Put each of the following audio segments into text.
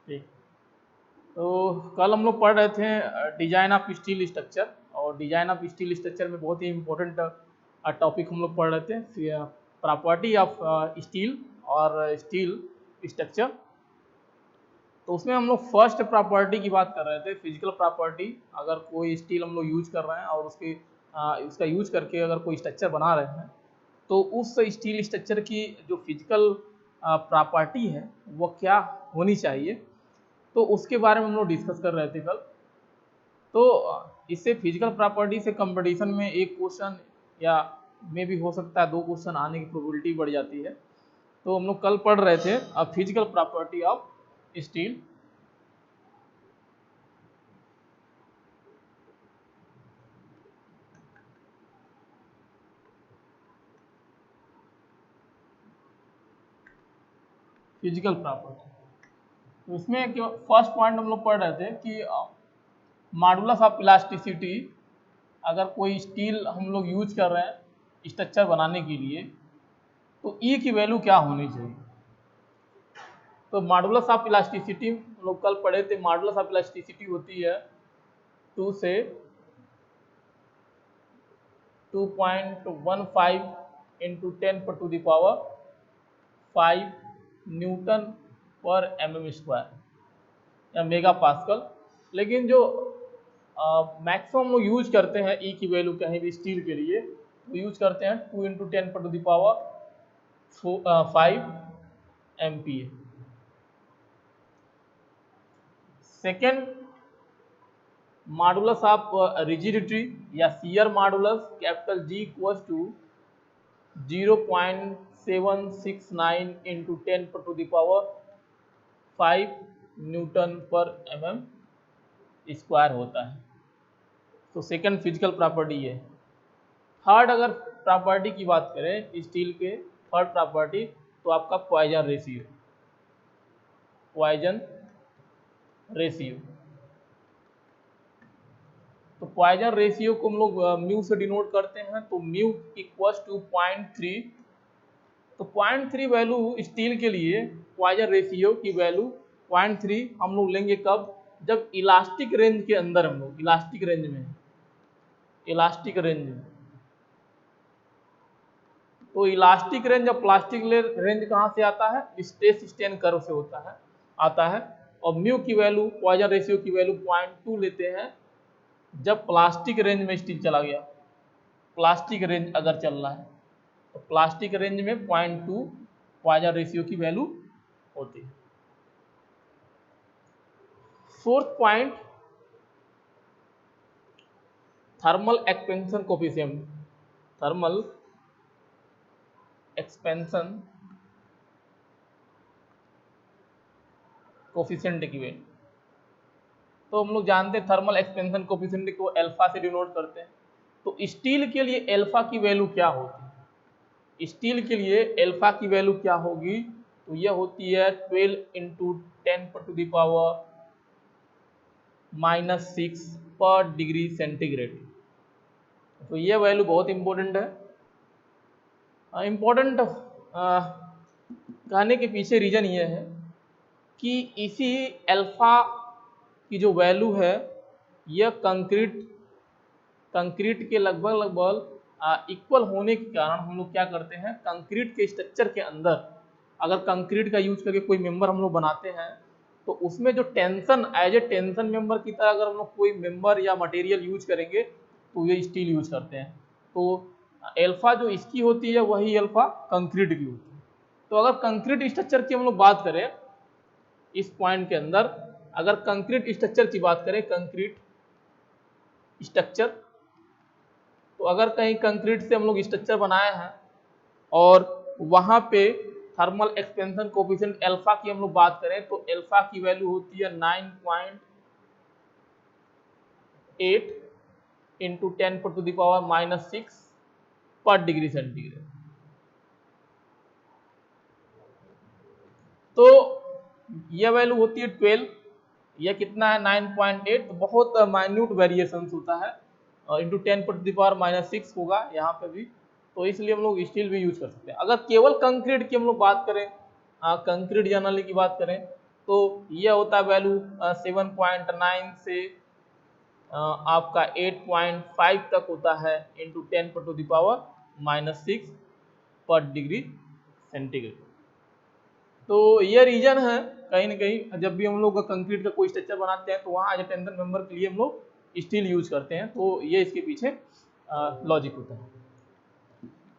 ठीक। तो कल हम लोग पढ़ रहे थे डिजाइन ऑफ स्टील स्ट्रक्चर, और डिजाइन ऑफ स्टील स्ट्रक्चर में बहुत ही इम्पोर्टेंट टॉपिक हम लोग पढ़ रहे थे, प्रॉपर्टी ऑफ स्टील और स्टील स्ट्रक्चर। तो उसमें हम लोग फर्स्ट प्रॉपर्टी की बात कर रहे थे, फिजिकल प्रॉपर्टी। अगर कोई स्टील हम लोग यूज कर रहे हैं और उसका यूज करके अगर कोई स्ट्रक्चर बना रहे हैं, तो उस स्टील स्ट्रक्चर की जो फिजिकल प्रॉपर्टी है वो क्या होनी चाहिए, तो उसके बारे में हम लोग डिस्कस कर रहे थे कल। तो इससे फिजिकल प्रॉपर्टी से कंपटीशन में एक क्वेश्चन या में भी हो सकता है 2 क्वेश्चन आने की प्रोबेबिलिटी बढ़ जाती है। तो हम लोग कल पढ़ रहे थे physical property of steel. Physical property, तो इसमें फर्स्ट पॉइंट हम लोग पढ़ रहे थे कि मॉडुलस ऑफ इलास्टिसिटी। अगर कोई स्टील हम लोग यूज कर रहे हैं स्ट्रक्चर बनाने के लिए, तो ई की वैल्यू क्या होनी चाहिए। तो मॉडुलस ऑफ इलास्टिसिटी हम लोग कल पढ़े थे। मॉडुलस ऑफ इलास्टिसिटी होती है 2 से 2.15 into 10⁻⁵ newton per mm square या मेगा पास्कल। लेकिन जो मैक्सिमम लोग यूज करते हैं ई की वैल्यू कहीं भी स्टील के लिए, वो यूज करते हैं 2 into 10⁻⁵ MPa। Second, modulus of rigidity या shear modulus capital G equals to 0.769 into 10⁻⁵ newton per mm square होता है। तो सेकंड फिजिकल प्रॉपर्टी है। थर्ड, अगर प्रॉपर्टी की बात करें स्टील के, थर्ड प्रॉपर्टी तो आपका पॉइजन रेशियो। पॉइजन रेशियो, तो पॉइजन रेशियो को हम लोग म्यू से डिनोट करते हैं। तो म्यू इक्वल्स टू 0.3। तो 0.3 वैल्यू स्टील के लिए पॉइजन रेशियो की वैल्यू 0.3 हम लोग लेंगे कब, जब इलास्टिक रेंज के अंदर, हम लोग इलास्टिक रेंज में, इलास्टिक रेंज में। तो इलास्टिक रेंज और प्लास्टिक रेंज कहाँ से आता है, स्ट्रेस स्ट्रेन कर्व से आता है। और म्यू की वैल्यू, पॉइजन रेशियो की वैल्यू 0.2 लेते हैं जब प्लास्टिक रेंज में स्टील चला गया। प्लास्टिक रेंज अगर चल रहा है तो प्लास्टिक रेंज में 0.2 पॉइजन रेशियो की वैल्यू होती है। Fourth point, thermal expansion coefficient. Thermal expansion coefficient की वैल्यू, तो हम लोग जानते हैं थर्मल एक्सपेंशन कोफिशिएंट को अल्फा से डिनोट करते हैं। तो स्टील के लिए अल्फा की वैल्यू क्या होगी, स्टील के लिए अल्फा की वैल्यू क्या होगी, तो यह होती है 12 इंटू 10⁻⁻⁶ पर डिग्री सेंटीग्रेड। तो यह वैल्यू बहुत इंपॉर्टेंट है। इम्पोर्टेंट कहने के पीछे रीजन ये है कि इसी अल्फा की जो वैल्यू है, यह कंक्रीट के लगभग इक्वल होने के कारण हम लोग क्या करते हैं, कंक्रीट के स्ट्रक्चर के अंदर अगर कंक्रीट का यूज करके कोई मेंबर हम लोग बनाते हैं, तो उसमें जो tension, as a tension member की तरह अगर हम लोग कोई मेंबर या मटेरियल यूज करेंगे, तो ये स्टील यूज करते हैं। तो अल्फा जो इसकी होती है वही अल्फा कंक्रीट की होती है। तो अगर कंक्रीट स्ट्रक्चर की हम लोग बात करें, इस पॉइंट के अंदर अगर कंक्रीट स्ट्रक्चर की बात करें, कंक्रीट स्ट्रक्चर, तो अगर कहीं कंक्रीट से हम लोग स्ट्रक्चर बनाए हैं और वहां पे थर्मल एक्सपेंशन कोफिशिएंट अल्फा की हम लोग बात करें, तो अल्फा की वैल्यू होती है 9.8 इंटू 10⁻⁻⁶ पर डिग्री सेंटीग्रेड। तो यह वैल्यू होती है 12, यह कितना है 9.8, तो बहुत माइन्यूट वेरिएशन होता है। इंटू 10⁻⁻⁶ होगा यहाँ पे भी, तो इसलिए हम लोग स्टील भी यूज कर सकते हैं। अगर केवल कंक्रीट की हम लोग बात करें, कंक्रीट जनरली की बात करें, तो यह होता है वैल्यू 7.9 से आपका 8.5 तक होता है इंटू 10⁻⁻6 पर डिग्री सेंटीग्रेड। तो यह रीजन है कहीं ना कहीं जब भी हम लोग कंक्रीट का कोई स्ट्रक्चर बनाते हैं तो वहाँ एज ए टेंशन मेंबर के लिए हम लोग स्टील यूज करते हैं, तो ये इसके पीछे लॉजिक होता है।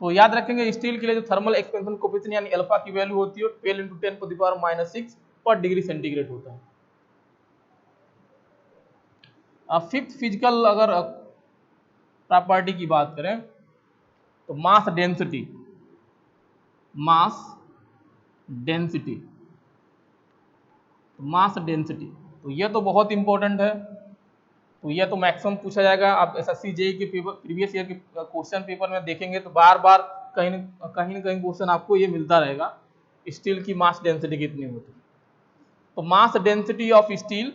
तो याद रखेंगे स्टील के लिए जो थर्मल एक्सपेंशन कोफिशिएंट यानी अल्फा की वैल्यू होती है 12 इंटू 10⁻⁻6 पर डिग्री सेंटीग्रेड होता है। फिफ्थ फिजिकल अगर प्रॉपर्टी की बात करें तो mass density, mass density, mass density, तो यह तो बहुत इंपॉर्टेंट है। तो यह तो मैक्सिमम पूछा जाएगा, आप एसएससी जेईई के पेपर प्रीवियस ईयर के क्वेश्चन पेपर में देखेंगे तो बार बार कहीं न कहीं क्वेश्चन आपको ये मिलता रहेगा, स्टील की मास डेंसिटी कितनी होती है। तो मास डेंसिटी ऑफ स्टील,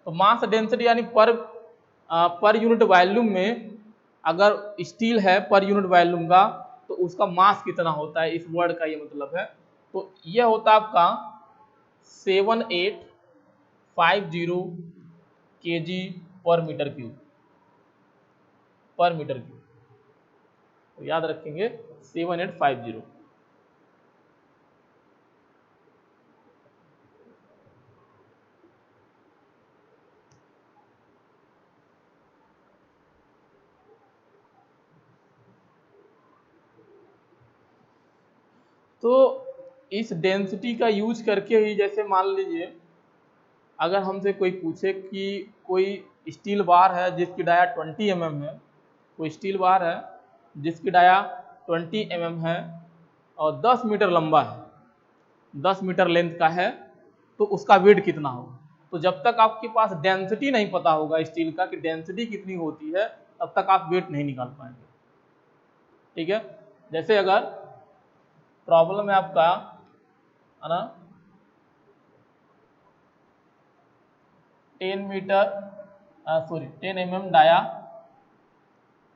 तो मास डेंसिटी यानी पर यूनिट वॉल्यूम में अगर स्टील है पर यूनिट वॉल्यूम का तो उसका मास कितना होता है, इस वर्ड का ये मतलब है। तो यह होता है आपका 7850 kg पर मीटर क्यूब, तो याद रखेंगे 7850। तो इस डेंसिटी का यूज करके ही, जैसे मान लीजिए अगर हमसे कोई पूछे कि कोई स्टील बार है जिसकी डाया 20 mm है, कोई स्टील बार है जिसकी डाया 20 mm है और 10 मीटर लंबा है, 10 मीटर लेंथ का है, तो उसका वेट कितना होगा। तो जब तक आपके पास डेंसिटी नहीं पता होगा स्टील का कि डेंसिटी कितनी होती है, तब तक आप वेट नहीं निकाल पाएंगे। ठीक है, जैसे अगर प्रॉब्लम है आपका है ना 10 mm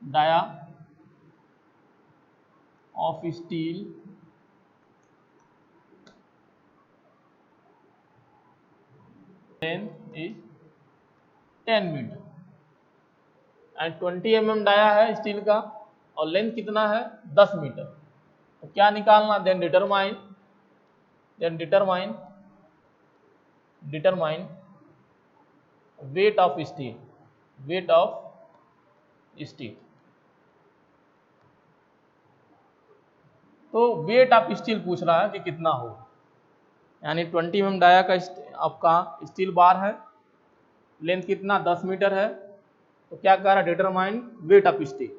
dia of steel length is 10 metre and 20 mm dia है स्टील का और लेंथ कितना है 10 मीटर। तो क्या निकालना, then determine weight of steel, तो वेट ऑफ स्टील पूछ रहा है कि कितना हो, यानी 20 mm डाया का आपका स्टील बार है, लेंथ कितना 10 मीटर है, तो क्या कह रहा है determine weight of steel.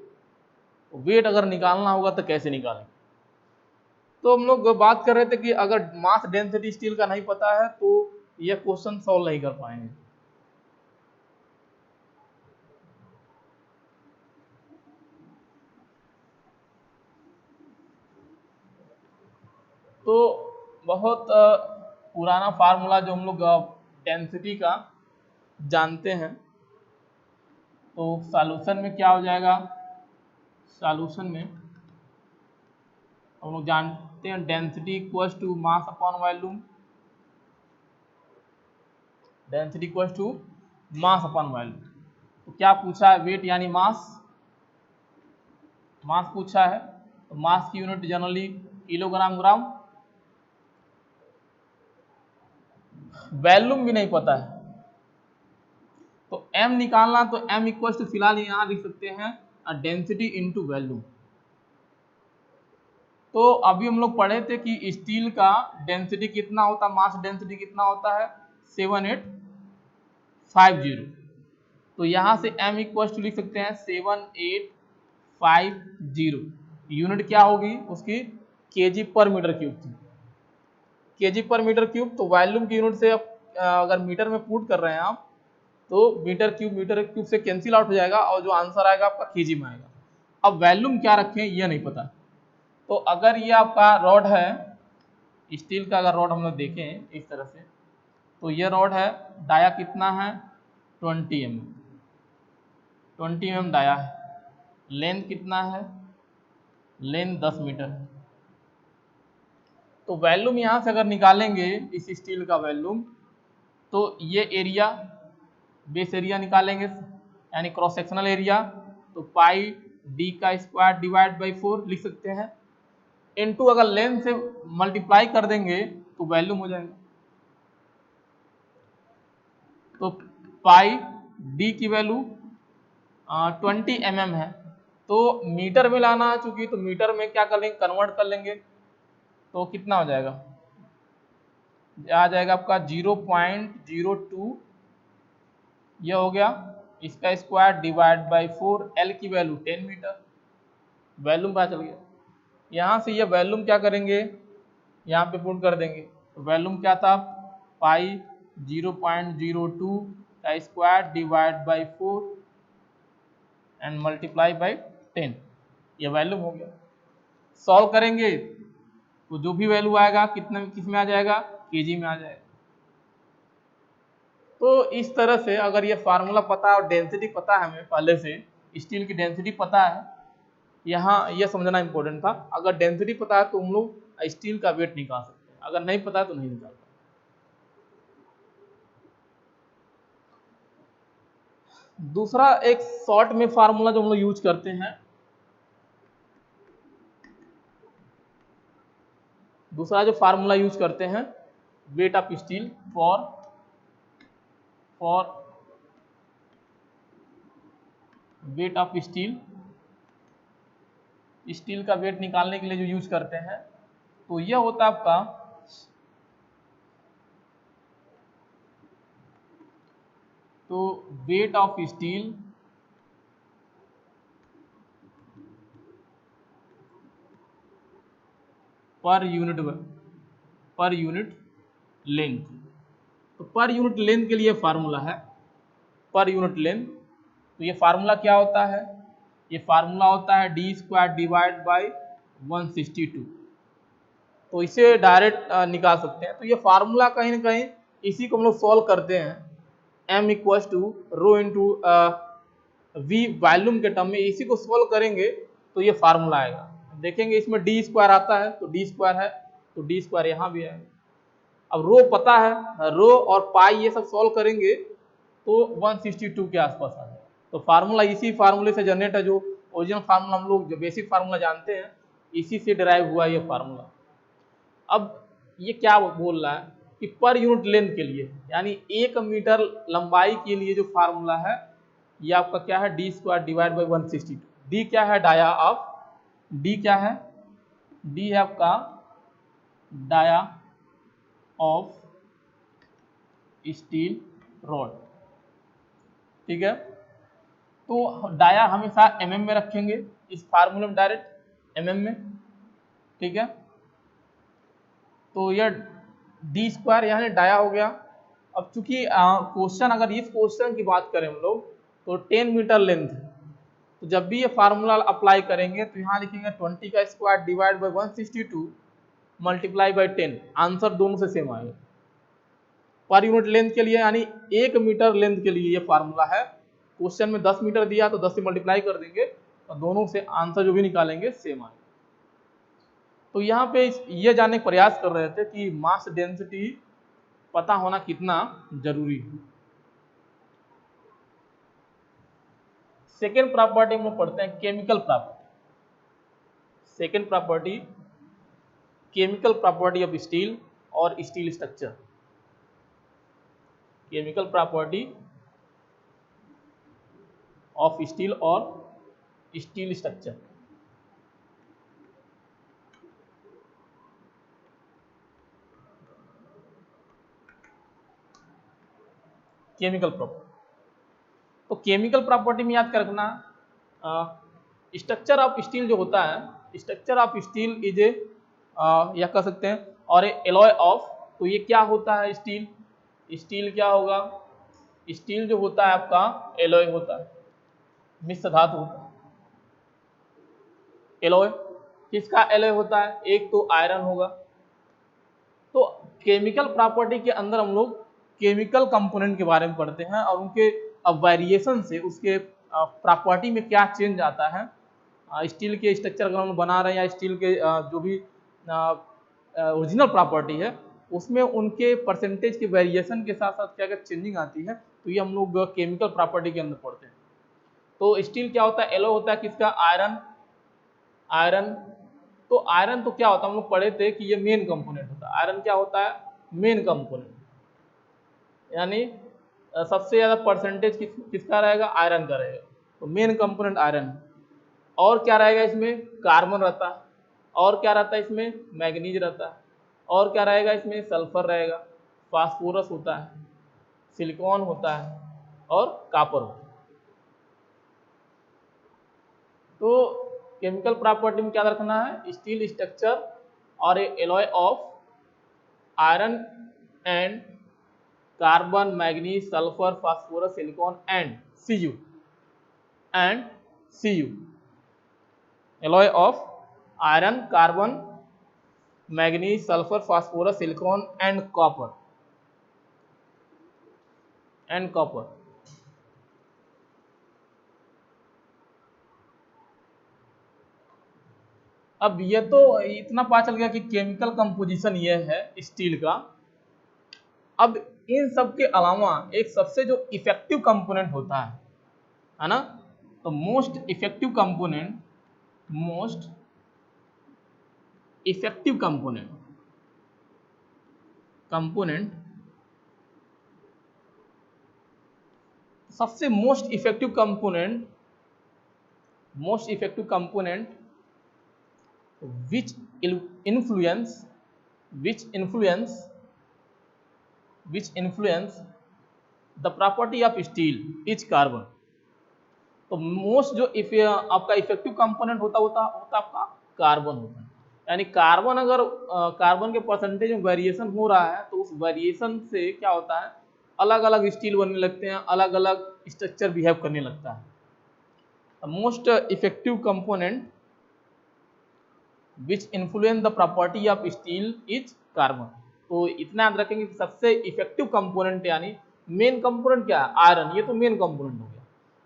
Weight अगर निकालना होगा तो कैसे निकालेंगे। तो हम लोग बात कर रहे थे कि अगर मास डेंसिटी स्टील का नहीं पता है तो यह क्वेश्चन सॉल्व नहीं कर पाएंगे। तो बहुत पुराना फार्मूला जो हम लोग डेंसिटी का जानते हैं, तो सॉल्यूशन में क्या हो जाएगा, सॉल्यूशन में हम लोग जानते हैं density equals to mass upon volume, density equals to mass upon volume. तो क्या पूछा है, वेट यानी मास पूछा है, तो मास की unit generally kilogram gram, volume भी नहीं पता है तो m निकालना, तो m इक्वल्स टू फिलहाल यहाँ लिख सकते हैं डेंसिटी इनटू वॉल्यूम। तो अभी हम लोग पढ़े थे कि स्टील का डेंसिटी कितना होता है, मास डेंसिटी कितना होता है 7850, तो यहाँ से m इक्वल्स टू लिख सकते हैं 7850, यूनिट क्या होगी उसकी केजी पर मीटर क्यूब थी, केजी पर मीटर क्यूब। तो वॉल्यूम की यूनिट से अगर मीटर में पुट कर रहे हैं आप तो मीटर क्यूब से कैंसिल आउट हो जाएगा और जो आंसर आएगा आपका केजी में आएगा। अब वॉल्यूम क्या रखें यह नहीं पता। तो अगर ये आपका रॉड है स्टील का, अगर रॉड हम लोग देखें इस तरह से, तो ये रॉड है, डाया कितना है 20 mm डाया है, लेंथ कितना है, लेंथ 10 मीटर है, तो वॉल्यूम यहाँ से अगर निकालेंगे इस स्टील का वॉल्यूम, तो ये एरिया बेस एरिया निकालेंगे यानी क्रॉस सेक्शनल एरिया, तो पाई डी का स्क्वायर डिवाइड बाई 4 लिख सकते हैं, इनटू अगर लेंथ से मल्टीप्लाई कर देंगे तो वॉल्यूम हो जाएगा। तो पाई डी की वैल्यू 20 mm है, तो मीटर में लाना है चूंकि, तो मीटर में क्या कर लेंगे, कन्वर्ट कर लेंगे, तो कितना हो जाएगा, आ जाएगा आपका 0.02, यह हो गया, इसका स्क्वायर डिवाइड बाई 4, एल की वैल्यू 10 मीटर, वॉल्यूम पता चल गया। यहाँ से ये वॉल्यूम क्या करेंगे, यहाँ पे पुट कर देंगे, तो वॉल्यूम क्या था, पाई 0.02 का square divide by 4 and multiply by 10, ये वॉल्यूम हो गया। सॉल्व करेंगे तो जो भी वैल्यू आएगा कितने किस में आ जाएगा, केजी में आ जाएगा। तो इस तरह से अगर ये फार्मूला पता है और डेंसिटी पता है हमें पहले से, स्टील की डेंसिटी पता है, यहाँ यह समझना इंपॉर्टेंट था। अगर डेंसिटी पता है तो हम लोग स्टील का वेट निकाल सकते हैं, अगर नहीं पता है तो नहीं निकाल सकते। दूसरा एक शॉर्ट में फार्मूला जो हम लोग यूज करते हैं, दूसरा जो फार्मूला यूज करते हैं, wait of steel for wait of steel, steel का वेट निकालने के लिए जो यूज करते हैं, तो यह होता है आपका तो वेट ऑफ स्टील पर यूनिट लेंथ। तो पर यूनिट लेंथ के लिए फार्मूला है, पर यूनिट लेंथ। तो ये फार्मूला क्या होता है, ये फार्मूला होता है डी स्क्वायर डिवाइड बाई 162। तो इसे डायरेक्ट निकाल सकते हैं। तो ये फार्मूला कहीं ना कहीं इसी को हम लोग सॉल्व करते हैं, m equals to rho into V volume के टर्म में, इसी को सॉल्व करेंगे तो ये फार्मूला आएगा। देखेंगे इसमें डी स्क्वायर आता है, तो डी स्क्वायर है, तो डी स्क्वायर यहाँ भी है। अब रो पता है, रो और पाई ये सब सॉल्व करेंगे तो 162 के आसपास आ जाएगा। तो फार्मूला इसी फार्मूले से जनरेट है, जो ओरिजिनल फार्मूला हम लोग जो बेसिक फार्मूला जानते हैं, इसी से डिराइव हुआ ये फार्मूला। अब ये क्या बोल रहा है कि पर यूनिट लेंथ के लिए, यानी 1 मीटर लंबाई के लिए जो फार्मूला है, ये आपका क्या है, D square divide by 162। D क्या है, डाया ऑफ, डी क्या है, डी है आपका डाया ऑफ स्टील रॉड, ठीक है। तो डाया हमेशा mm में रखेंगे, इस फार्मूले में डायरेक्ट mm में, ठीक है। तो यह डी स्क्वायर यानी डाया हो गया। अब चूंकि क्वेश्चन, अगर इस क्वेश्चन की बात करें हम लोग, तो 10 मीटर लेंथ है, तो जब भी ये फार्मूला अप्लाई करेंगे तो यहाँ लिखेंगे 20 का square divide by 162 multiply by 10, answer दोनों से सेम आएगा। पर यूनिट लेंथ के लिए यानी 1 मीटर लेंथ के लिए ये फार्मूला है। क्वेश्चन में 10 मीटर दिया तो 10 से मल्टीप्लाई कर देंगे और दोनों से आंसर जो भी निकालेंगे सेम आएगा। तो यहाँ पे ये जानने का प्रयास कर रहे थे कि मास डेंसिटी पता होना कितना जरूरी है। सेकेंड प्रॉपर्टी हम लोग पढ़ते हैं chemical property. Second property chemical property of steel और steel structure. Chemical property of steel और स्टील स्ट्रक्चर। केमिकल प्रॉपर्टी, तो केमिकल प्रॉपर्टी में याद कर रखना, स्ट्रक्चर ऑफ स्टील जो होता है, structure of steel is a, या कह सकते हैं, और एलॉय ऑफ। तो ये क्या होता है, स्टील, स्टील क्या होगा, स्टील जो होता है आपका एलॉय होता है, मिश्र धातु होता है। एलॉय किसका एलॉय होता है, एक तो आयरन होगा। तो केमिकल प्रॉपर्टी के अंदर हम लोग केमिकल कंपोनेंट के बारे में पढ़ते हैं और उनके वेरिएशन से उसके प्रॉपर्टी में क्या चेंज आता है। स्टील के स्ट्रक्चर अगर हम बना रहे हैं या स्टील के जो भी ओरिजिनल प्रॉपर्टी है उसमें उनके परसेंटेज के वेरिएशन के साथ साथ क्या क्या चेंजिंग आती है, तो ये हम लोग केमिकल प्रॉपर्टी के अंदर पढ़ते हैं। तो स्टील क्या होता है, एलॉय होता है किसका, आयरन। आयरन तो आयरन तो क्या होता है, हम लोग पढ़े थे कि ये मेन कंपोनेंट होता है। आयरन क्या होता है, मेन कंपोनेंट, यानी सबसे ज्यादा परसेंटेज किसका रहेगा, आयरन का रहेगा। तो मेन कंपोनेंट आयरन है। और क्या रहेगा इसमें, कार्बन रहता है। और क्या रहता है इसमें, मैग्नीज रहता है। और क्या रहेगा इसमें, सल्फर रहेगा, फास्फोरस होता है, सिलिकॉन होता है और कॉपर होता है। तो केमिकल प्रॉपर्टी में क्या रखना है, स्टील स्ट्रक्चर और a alloy of iron and carbon, manganese, sulphur, phosphorus, silicon and Cu and Cu, alloy of iron, carbon, manganese, sulphur, phosphorus, silicon and copper अब ये तो इतना पता चल गया कि केमिकल कंपोजिशन ये है स्टील का। अब इन सब के अलावा एक सबसे जो इफेक्टिव कंपोनेंट होता है ना, तो मोस्ट इफेक्टिव कंपोनेंट सबसे most effective component which influence the property of steel is carbon। तो मोस्ट जो आपका इफेक्टिव कंपोनेंट होता आपका कार्बन होता है। यानी कार्बन अगर कार्बन के परसेंटेज में वेरिएशन हो रहा है तो उस वेरिएशन से क्या होता है, अलग अलग स्टील बनने लगते हैं, अलग अलग स्ट्रक्चर बिहेव करने लगता है। Most effective component which influence the property of steel is carbon. तो इतना याद रखेंगे कि सबसे इफेक्टिव कंपोनेंट यानी मेन कंपोनेंट क्या है, आयरन, ये तो मेन कंपोनेंट हो गया।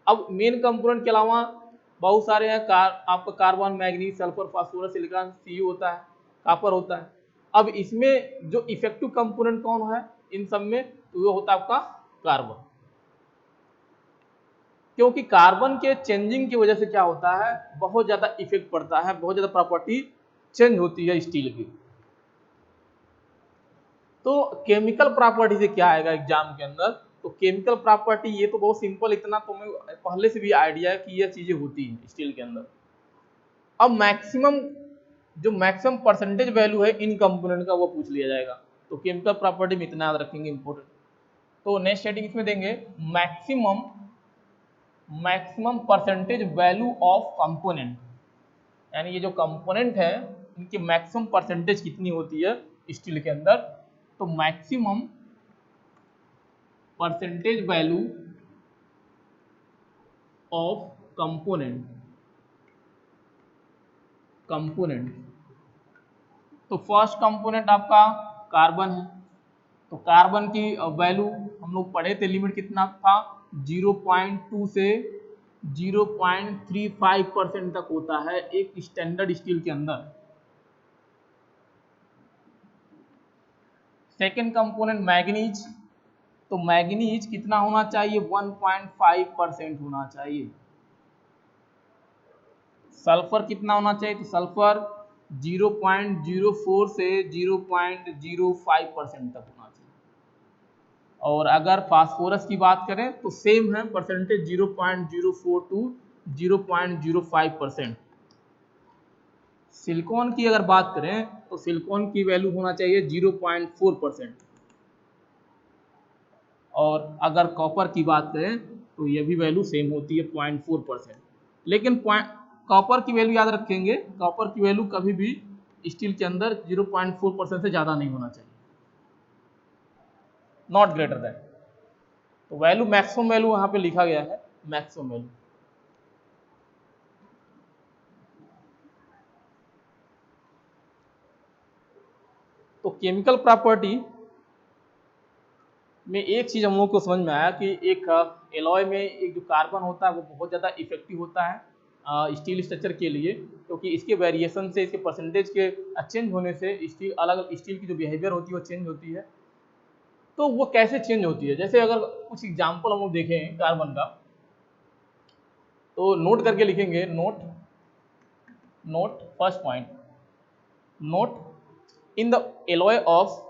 अब मेन कंपोनेंट के अलावा बहुत सारे हैं, आपका carbon, manganese, sulphur, phosphorus, silicon, Cu होता है, कॉपर होता है। अब इसमें जो इफेक्टिव कंपोनेंट कौन है इन सब में, तो वो होता है आपका कार्बन। क्योंकि कार्बन के चेंजिंग की वजह से क्या होता है, बहुत ज्यादा इफेक्ट पड़ता है, बहुत ज्यादा प्रॉपर्टी चेंज होती है स्टील की। तो केमिकल प्रॉपर्टी से क्या आएगा एग्जाम के अंदर, तो केमिकल प्रॉपर्टी ये तो बहुत सिंपल, इतना तुम्हें पहले से भी आइडिया है कि ये चीजें होती हैं स्टील के अंदर। अब मैक्सिमम परसेंटेज वैल्यू है इन कंपोनेंट का वो पूछ लिया जाएगा। तो केमिकल प्रॉपर्टी में इतना याद रखेंगे इंपॉर्टेंट। तो नेक्स्ट हेडिंग इसमें देंगे maximum percentage value of component, यानी ये जो कंपोनेंट है इनकी मैक्सिमम परसेंटेज कितनी होती है स्टील के अंदर। तो maximum percentage value of component तो फर्स्ट कंपोनेंट आपका कार्बन है। तो कार्बन की वैल्यू हम लोग पढ़े थे, लिमिट कितना था, 0.2 से 0.35% तक होता है एक स्टैंडर्ड स्टील के अंदर। सेकेंड कंपोनेंट मैग्नीज, तो मैग्नीज कितना होना चाहिए, 1.5% होना चाहिए। सल्फर कितना होना चाहिए, तो सल्फर 0.04 से 0.05% तक होना चाहिए। और अगर फास्फोरस की बात करें तो सेम है परसेंटेज, 0.04 टू 0.05%। सिलिकॉन की अगर बात करें तो सिलिकॉन की वैल्यू होना चाहिए 0.4%। और अगर कॉपर की बात करें तो ये भी वैल्यू सेम होती है 0.4%। लेकिन कॉपर की वैल्यू याद रखेंगे, कॉपर की वैल्यू कभी भी स्टील के अंदर 0.4% से ज्यादा नहीं होना चाहिए, नॉट ग्रेटर देन। तो वैल्यू मैक्सिमम वैल्यू वहां पे लिखा गया है, मैक्सिमम वैल्यू। तो केमिकल प्रॉपर्टी में एक चीज हम लोग को समझ में आया कि एक एलॉय में एक जो कार्बन होता है वो बहुत ज्यादा इफेक्टिव होता है स्टील स्ट्रक्चर के लिए, क्योंकि इसके वेरिएशन से, इसके परसेंटेज के चेंज होने से स्टील, अलग अलग स्टील की जो बिहेवियर होती है वो चेंज होती है। तो वो कैसे चेंज होती है, जैसे अगर कुछ एग्जाम्पल हम लोग देखें कार्बन का, तो नोट करके लिखेंगे। Note first point, note in the alloy of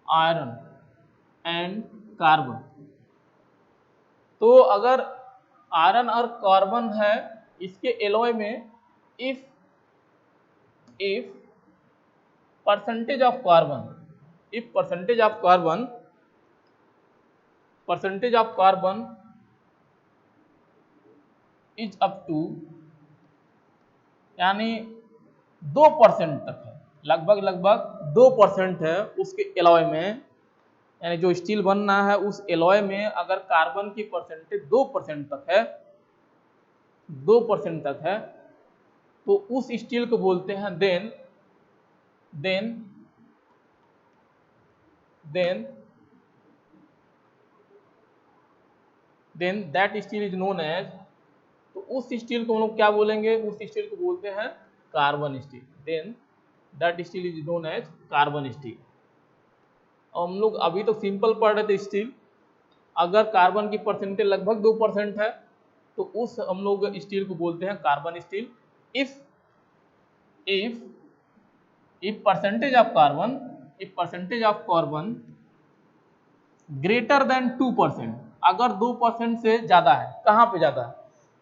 iron and carbon. तो अगर आयरन और कार्बन है इसके एलॉय में, if percentage of carbon is up to, यानी 2% तक है, लगभग 2% है उसके एलॉय में, यानी जो स्टील बनना है उस एलॉय में अगर कार्बन की परसेंटेज 2% तक है, तो उस स्टील को बोलते हैं then that steel is known as, तो उस स्टील को हम लोग क्या बोलेंगे, उस स्टील को बोलते हैं carbon steel. Then that steel is known as carbon steel. और हम लोग अभी तो सिंपल पढ़ रहे थे स्टील, अगर कार्बन की परसेंटेज लगभग 2% है तो उस हम लोग स्टील को बोलते हैं carbon steel. If percentage of carbon greater than 2%, अगर 2% से ज्यादा है, कहाँ पे ज्यादा है,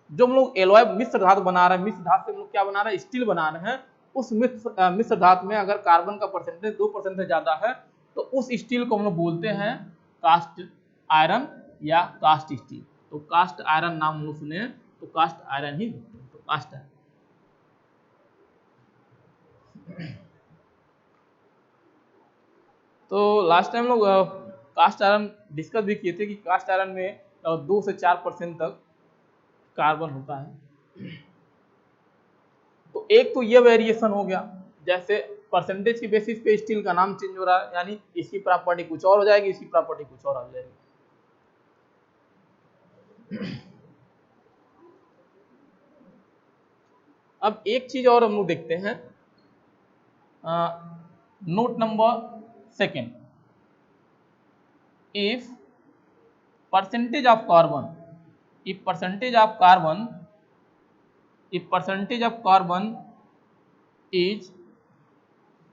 जो हम लोग एलॉय मिश्र धातु बना रहे हैं, मिश्र धातु से हम लोग क्या बना रहे हैं, स्टील बना रहे हैं, उस मिश्र धातु में अगर कार्बन का परसेंटेज 2% से ज्यादा है तो उस स्टील को हम लोग बोलते हैं कास्ट आयरन या कास्ट स्टील। तो कास्ट आयरन नाम हम लोग सुने तो कास्ट आयरन ही, तो कास्ट आयरन। तो लास्ट टाइम लोग कास्ट आयरन डिस्कस भी किए थे कि कास्ट आयरन में 2 से 4% तक कार्बन होता है। तो एक तो ये वेरिएशन हो गया, जैसे परसेंटेज की बेसिस पे स्टील का नाम चेंज हो रहा है, यानी इसकी प्रॉपर्टी कुछ और हो जाएगी, इसकी प्रॉपर्टी कुछ और हो जाएगी। अब एक चीज और हम लोग देखते हैं, note number second, if percentage of carbon is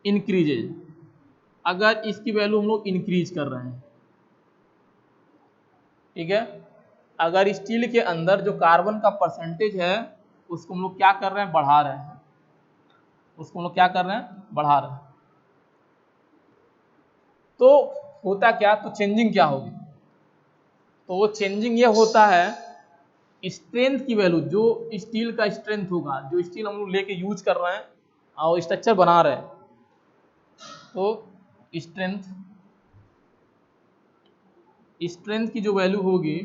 increases, अगर इसकी वैल्यू हम लोग इंक्रीज कर रहे हैं, ठीक है, अगर स्टील के अंदर जो कार्बन का परसेंटेज है उसको हम लोग क्या कर रहे हैं, बढ़ा रहे हैं, बढ़ा रहे हैं, तो होता क्या, तो चेंजिंग क्या होगी, तो वो चेंजिंग ये होता है, स्ट्रेंथ की वैल्यू, जो स्टील का स्ट्रेंथ होगा, जो स्टील हम लोग लेके यूज कर रहे हैं और स्ट्रक्चर बना रहे हैं, तो स्ट्रेंथ की जो वैल्यू होगी,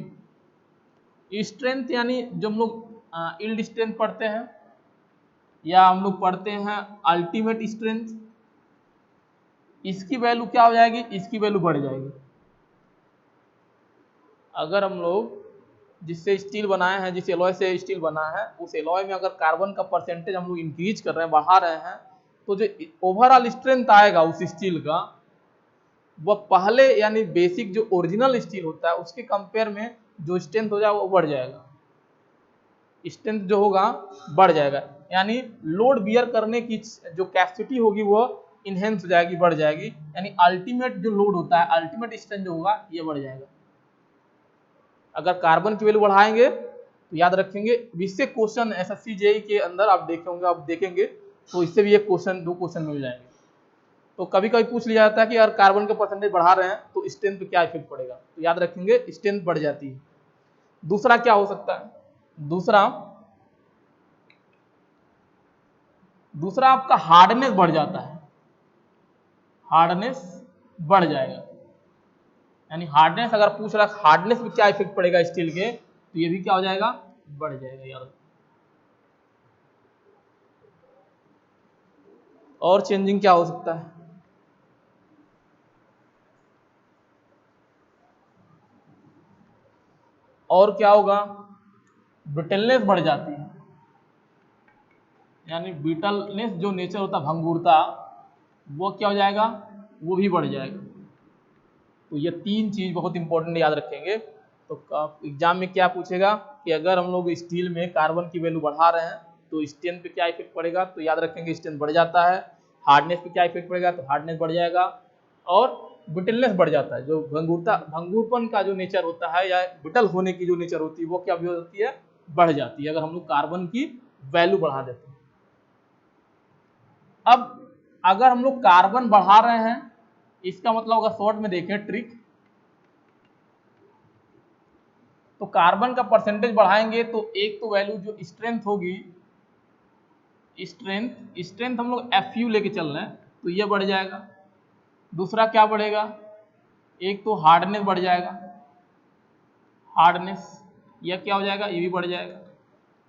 स्ट्रेंथ यानी जो हम लोग यील्ड स्ट्रेंथ पढ़ते हैं या हम लोग पढ़ते हैं अल्टीमेट स्ट्रेंथ, इसकी वैल्यू क्या हो जाएगी, इसकी वैल्यू बढ़ जाएगी। अगर हम लोग जिससे स्टील बनाए हैं, जिस एलॉय से स्टील बना है, उस एलॉय में अगर कार्बन का परसेंटेज हम लोग इंक्रीज कर रहे हैं, बढ़ा रहे हैं, तो जो ओवरऑल स्ट्रेंथ आएगा उस स्टील का, वह पहले यानी बेसिक जो ओरिजिनल स्टील होता है उसके कंपेयर में जो स्ट्रेंथ हो जाएगा वो बढ़ जाएगा, स्ट्रेंथ जो होगा बढ़ जाएगा, यानी लोड बियर करने की जो कैपेसिटी होगी वो इनहेंस हो जाएगी, बढ़ जाएगी, यानी अल्टीमेट जो लोड होता है, अल्टीमेट स्ट्रेंथ जो होगा ये बढ़ जाएगा। अगर कार्बन की वैल्यू बढ़ाएंगे तो याद रखेंगे, इससे क्वेश्चन एसएससी जेईई के अंदर आप देखेंगे तो इससे भी एक क्वेश्चन, 2 क्वेश्चन मिल जाएंगे। तो कभी कभी पूछ लिया जाता है कि अगर कार्बन का परसेंटेज बढ़ा रहे हैं तो स्ट्रेंथ पे क्या इफेक्ट पड़ेगा, तो याद रखेंगे स्ट्रेंथ बढ़ जाती है। दूसरा क्या हो सकता है, दूसरा आपका हार्डनेस बढ़ जाता है, हार्डनेस बढ़ जाएगा, यानी हार्डनेस अगर पूछ रहा है हार्डनेस पे क्या इफेक्ट पड़ेगा स्टील के, तो ये भी क्या हो जाएगा, बढ़ जाएगा यार। और चेंजिंग क्या हो सकता है, और क्या होगा, ब्रिटलनेस बढ़ जाती है, यानी ब्रिटलनेस जो नेचर होता है, भंगुरता, वो क्या हो जाएगा, वो भी बढ़ जाएगा। तो ये तीन चीज बहुत इंपॉर्टेंट याद रखेंगे। तो एग्जाम में क्या पूछेगा कि अगर हम लोग स्टील में कार्बन की वैल्यू बढ़ा रहे हैं तो स्ट्रेंथ पे क्या इफेक्ट पड़ेगा, तो याद रखेंगे स्ट्रेंथ बढ़ जाता है। हार्डनेस पे क्या इफेक्ट पड़ेगा, तो हार्डनेस बढ़ जाएगा। और ब्रिटलनेस बढ़ जाता है, जो भंगुरपन का जो नेचर होता है या ब्रिटल होने की जो नेचर होती है वो क्या भी होती है, बढ़ जाती है, अगर हम लोग कार्बन की वैल्यू बढ़ा देते हैं। अब अगर हम लोग कार्बन बढ़ा रहे हैं, इसका मतलब अगर शॉर्ट में देखें ट्रिक, तो कार्बन का परसेंटेज बढ़ाएंगे तो एक तो वैल्यू जो स्ट्रेंथ होगी, स्ट्रेंथ हम लोग Fu लेके चल रहे हैं तो ये बढ़ जाएगा। दूसरा क्या बढ़ेगा, एक तो हार्डनेस बढ़ जाएगा, हार्डनेस, यह क्या हो जाएगा, ये भी बढ़ जाएगा।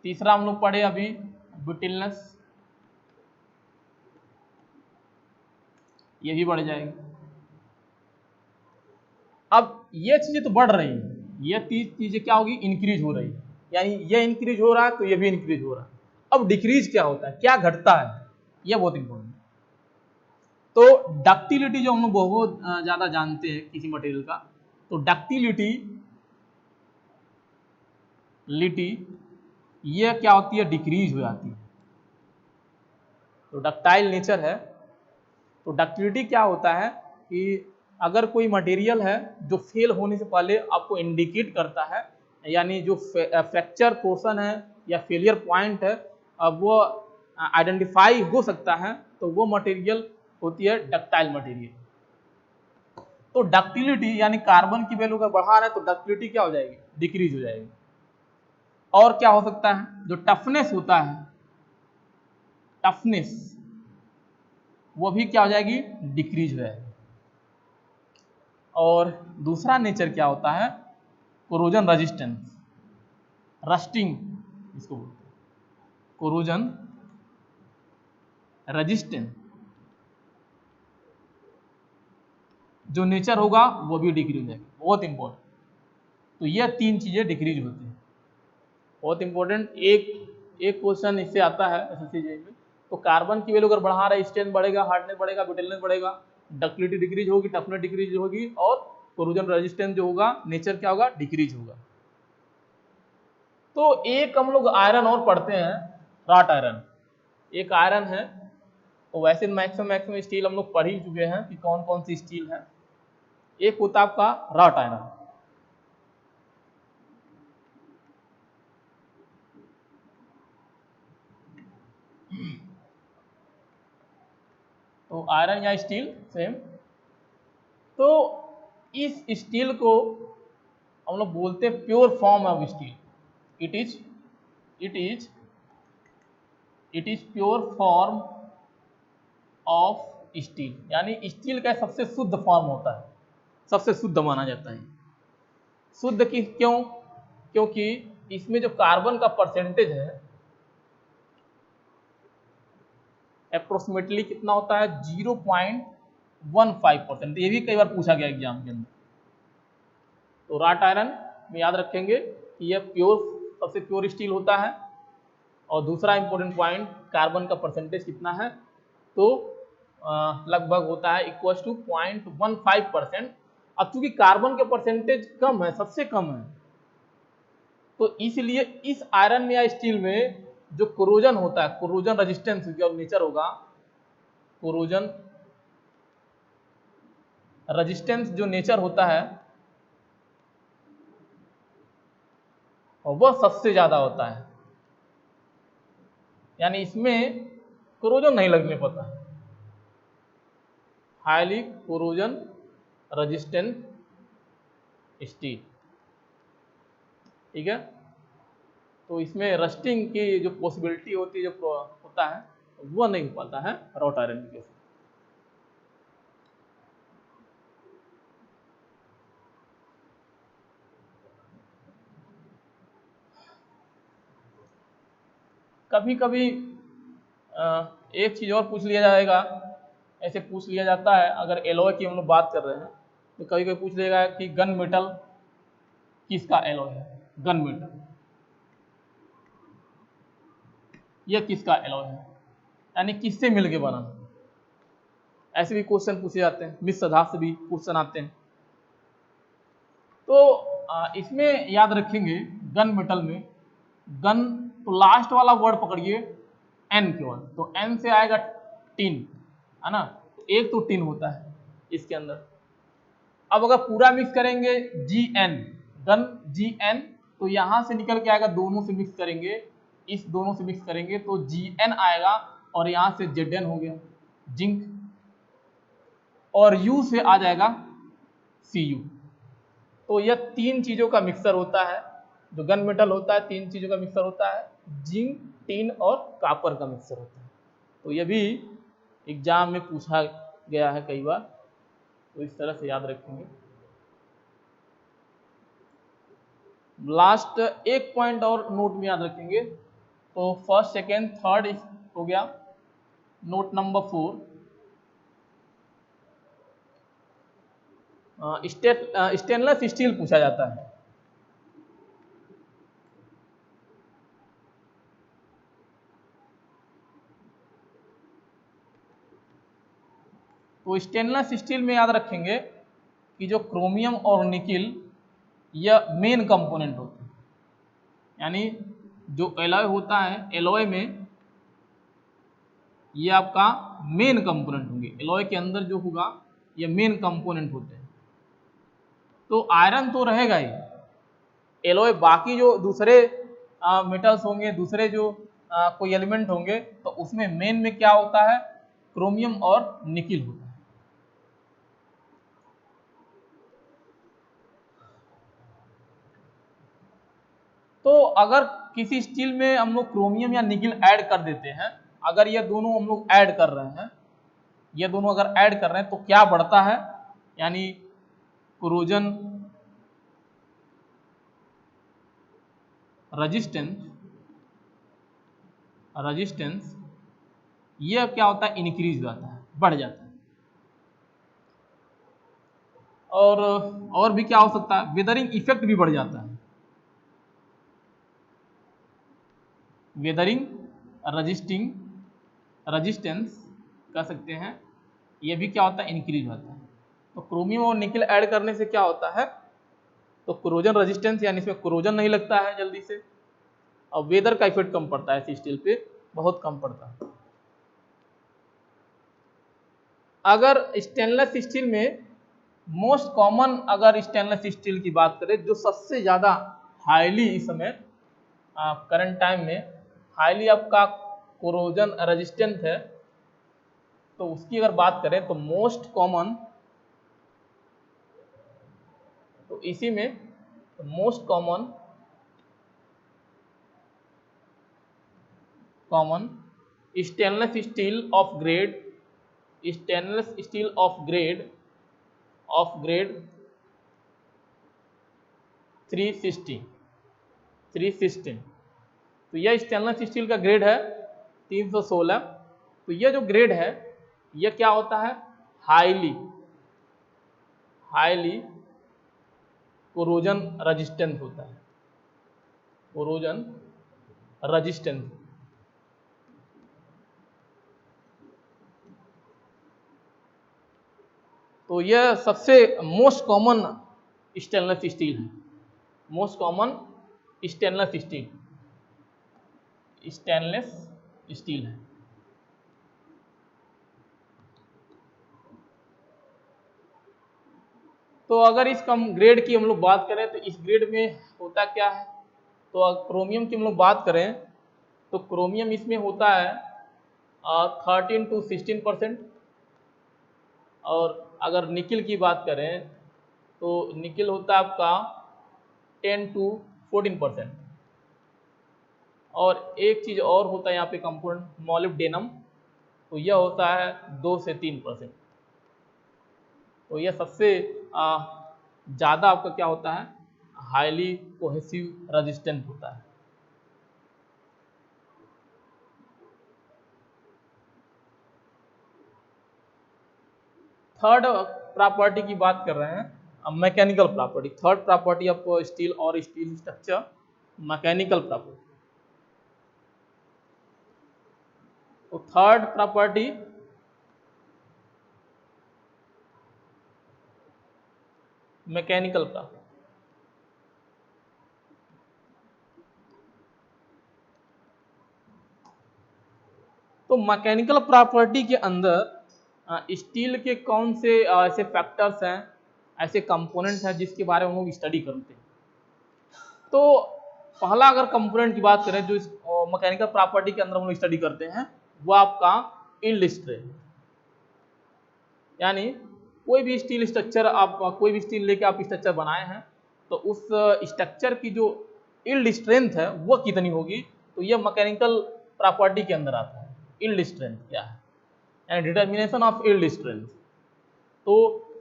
तीसरा हम लोग पढ़े अभी ब्रिटलनेस, ये भी बढ़ जाएगी। अब ये चीजें तो बढ़ रही हैं, ये तीन चीजें क्या होगी, इंक्रीज हो रही है, यानी ये इंक्रीज हो रहा है तो ये भी इंक्रीज हो रहा है। अब डिक्रीज क्या होता है, क्या घटता है, ये बहुत इंपॉर्टेंट। तो डक्टिलिटी जो हम लोग बहुत ज्यादा जानते हैं किसी मटेरियल का, तो डक्टिलिटी ये क्या होती है, डिक्रीज हो जाती है। तो डक्टाइल नेचर है, तो डक्टिलिटी क्या होता है कि अगर कोई मटेरियल है जो फेल होने से पहले आपको इंडिकेट करता है, यानी जो फ्रैक्चर पोर्शन है या फेलियर पॉइंट है, अब वो आइडेंटिफाई हो सकता है, तो वो मटेरियल होती है डक्टाइल मटेरियल। तो डक्टिलिटी यानी कार्बन की वैल्यू अगर बढ़ा रहे हैं तो डक्टिलिटी क्या हो जाएगी, डिक्रीज हो जाएगी। और क्या हो सकता है, जो टफनेस होता है, टफनेस वो भी क्या हो जाएगी, डिक्रीज हो जाएगी। और दूसरा नेचर क्या होता है, कोरोजन रेजिस्टेंस, रस्टिंग इसको बोलते हैं, कोरोजन रेजिस्टेंस जो नेचर होगा वो भी डिक्रीज हो जाएगी, बहुत इंपॉर्टेंट। तो ये तीन चीजें डिक्रीज होती हैं, बहुत इंपॉर्टेंट। एक क्वेश्चन इससे आता है एसएससी में, तो कार्बन की वैल्यू अगर बढ़ा रहा है, स्ट्रेंथ बढ़ेगा, हार्डनेस बढ़ेगा, ब्रिटलनेस बढ़ेगा, डक्टिलिटी डिक्रीज होगी, टफनेस डिक्रीज होगी, और कोरोजन रेजिस्टेंस जो होगा नेचर क्या होगा, डिक्रीज होगा। तो एक हम लोग आयरन और पढ़ते हैं, रॉट आयरन, एक आयरन है। तो वैसे मैक्सिमम स्टील हम लोग पढ़ ही चुके हैं कि कौन कौन सी स्टील है। एक होता है आपका रॉट आयरन, तो आयरन या स्टील सेम। तो इस स्टील को हम लोग बोलते हैं pure form of steel, it is it is it is pure form of steel, यानी स्टील का सबसे शुद्ध फॉर्म होता है, सबसे शुद्ध माना जाता है। शुद्ध की क्यों, क्योंकि इसमें जो कार्बन का परसेंटेज है अप्रोक्सीमेटली कितना होता है, 0.15%। ये भी कई बार पूछा गया एग्जाम के अंदर। तो रॉट आयरन में याद रखेंगे कि यह प्योर, सबसे प्योर स्टील होता है। और दूसरा इंपॉर्टेंट पॉइंट, कार्बन का परसेंटेज कितना है, तो लगभग होता है इक्वल टू 0.15%। अब चूंकि कार्बन के परसेंटेज कम है, सबसे कम है, तो इसलिए इस आयरन या स्टील में जो कोरोजन होता है, कोरोजन रेजिस्टेंस जो नेचर होगा, कोरोजन रेजिस्टेंस जो नेचर होता है वह सबसे ज्यादा होता है, यानी इसमें कोरोजन नहीं लगने पाता है, हाईली कोरोजन रेजिस्टेंट स्टील, ठीक है। तो इसमें रस्टिंग की जो पॉसिबिलिटी होती है, जो होता है, वो नहीं हो पाता है रॉट आयरन के केस में। कभी कभी एक चीज़ और पूछ लिया जाएगा, ऐसे पूछ लिया जाता है अगर एलॉय की हम लोग बात कर रहे हैं तो कभी कभी पूछ लेगा कि गन मेटल किसका एलॉय है, गन मेटल यह किसका एलॉय है, यानी किससे मिलके बना। ऐसे भी क्वेश्चन पूछे जाते हैं, मिस आधार से भी क्वेश्चन आते हैं। तो इसमें याद रखेंगे गन मेटल में गन, तो लास्ट वाला वर्ड पकड़िए एन केवल, तो एन से आएगा टिन, है ना, तो एक तो टिन होता है इसके अंदर। अब अगर पूरा मिक्स करेंगे G N, gun G N, तो यहां से निकल के आएगा, दोनों से मिक्स करेंगे, इस दोनों से मिक्स करेंगे तो जी एन आएगा, और यहां से जेड एन हो गया जिंक, और यू से आ जाएगा सी यू। तो यह तीन चीजों का मिक्सर होता है, जो गन मेटल होता है तीन चीजों का मिक्सर होता है, जिंक, टिन और कॉपर का मिक्सर होता है। तो यह भी एग्जाम में पूछा गया है कई बार, तो इस तरह से याद रखेंगे। लास्ट एक पॉइंट और नोट में याद रखेंगे, तो फर्स्ट सेकेंड थर्ड हो गया। नोट नंबर 4, स्टेनलेस स्टील पूछा जाता है। तो स्टेनलेस स्टील में याद रखेंगे कि जो क्रोमियम और निकिल यह मेन कंपोनेंट होते हैं, यानी जो एलॉय होता है, एलॉय में ये आपका मेन कंपोनेंट होंगे, एलॉय के अंदर जो होगा ये मेन कंपोनेंट होते हैं। तो आयरन तो रहेगा ही, एलॉय बाकी जो दूसरे मेटल्स होंगे, दूसरे जो कोई एलिमेंट होंगे, तो उसमें मेन में क्या होता है, क्रोमियम और निकिल होता है। तो अगर किसी स्टील में हम लोग क्रोमियम या निकिल ऐड कर देते हैं, अगर ये दोनों हम लोग ऐड कर रहे हैं, ये दोनों अगर ऐड कर रहे हैं तो क्या बढ़ता है, यानी कोरोजन रेजिस्टेंस ये क्या होता है, इंक्रीज होता है, बढ़ जाता है। और भी क्या हो सकता है, वेदरिंग इफेक्ट भी बढ़ जाता है, वेदरिंग रेजिस्टेंस कह सकते हैं, ये भी क्या होता है, इंक्रीज होता है। तो क्रोमियम और निकिल ऐड करने से क्या होता है, तो कोरोजन रेजिस्टेंस, यानी इसमें कोरोजन नहीं लगता है जल्दी से, और वेदर का इफेक्ट कम पड़ता है, ऐसी स्टील पे बहुत कम पड़ता है। अगर स्टेनलेस स्टील में मोस्ट कॉमन, अगर स्टेनलेस स्टील की बात करें, जो सबसे ज्यादा हाईली इस समय करंट टाइम में हाईली आपका कोरोजन रेजिस्टेंट है, तो उसकी अगर बात करें तो मोस्ट कॉमन, तो इसी में most common stainless steel of grade, stainless steel of grade 316, तो यह स्टेनलेस स्टील का ग्रेड है 316। तो यह जो ग्रेड है यह क्या होता है, हाईली कोरोजन रेजिस्टेंट होता है, कोरोजन रेजिस्टेंट। तो यह सबसे मोस्ट कॉमन स्टेनलेस स्टील है, मोस्ट कॉमन स्टेनलेस स्टील है। तो अगर इस कम ग्रेड की हम लोग बात करें तो इस ग्रेड में होता क्या है, तो क्रोमियम की हम लोग बात करें तो क्रोमियम इसमें होता है 13 to 16%, और अगर निकिल की बात करें तो निकिल होता है आपका 10 to 14%, और एक चीज और होता है यहाँ पे कंपोनेंट मोलिब्डेनम, तो यह होता है 2 से 3%। तो यह सबसे ज़्यादा आपका क्या होता है, हाईली कोहेसिव रेजिस्टेंट होता है। थर्ड प्रॉपर्टी की बात कर रहे हैं, mechanical property. Third property of steel और स्टील स्ट्रक्चर, मैकेनिकल प्रॉपर्टी। तो थर्ड प्रॉपर्टी मैकेनिकल प्रॉपर्टी। तो मैकेनिकल प्रॉपर्टी के अंदर स्टील के कौन से ऐसे फैक्टर्स हैं, ऐसे कंपोनेंट्स हैं जिसके बारे में हम लोग स्टडी करते हैं। तो पहला अगर कंपोनेंट की बात करें जो इस मैकेनिकल प्रॉपर्टी के अंदर हम लोग स्टडी करते हैं, वो आपका यील्ड स्ट्रेंथ। यानी कोई भी स्टील स्ट्रक्चर, आप कोई भी स्टील लेके आप स्ट्रक्चर बनाए हैं, तो उस स्ट्रक्चर की जो यील्ड स्ट्रेंथ है वो कितनी होगी, तो ये मैकेनिकल प्रॉपर्टी के अंदर आता है। यील्ड स्ट्रेंथ क्या है, यानी डिटर्मिनेशन ऑफ यील्ड स्ट्रेंथ। तो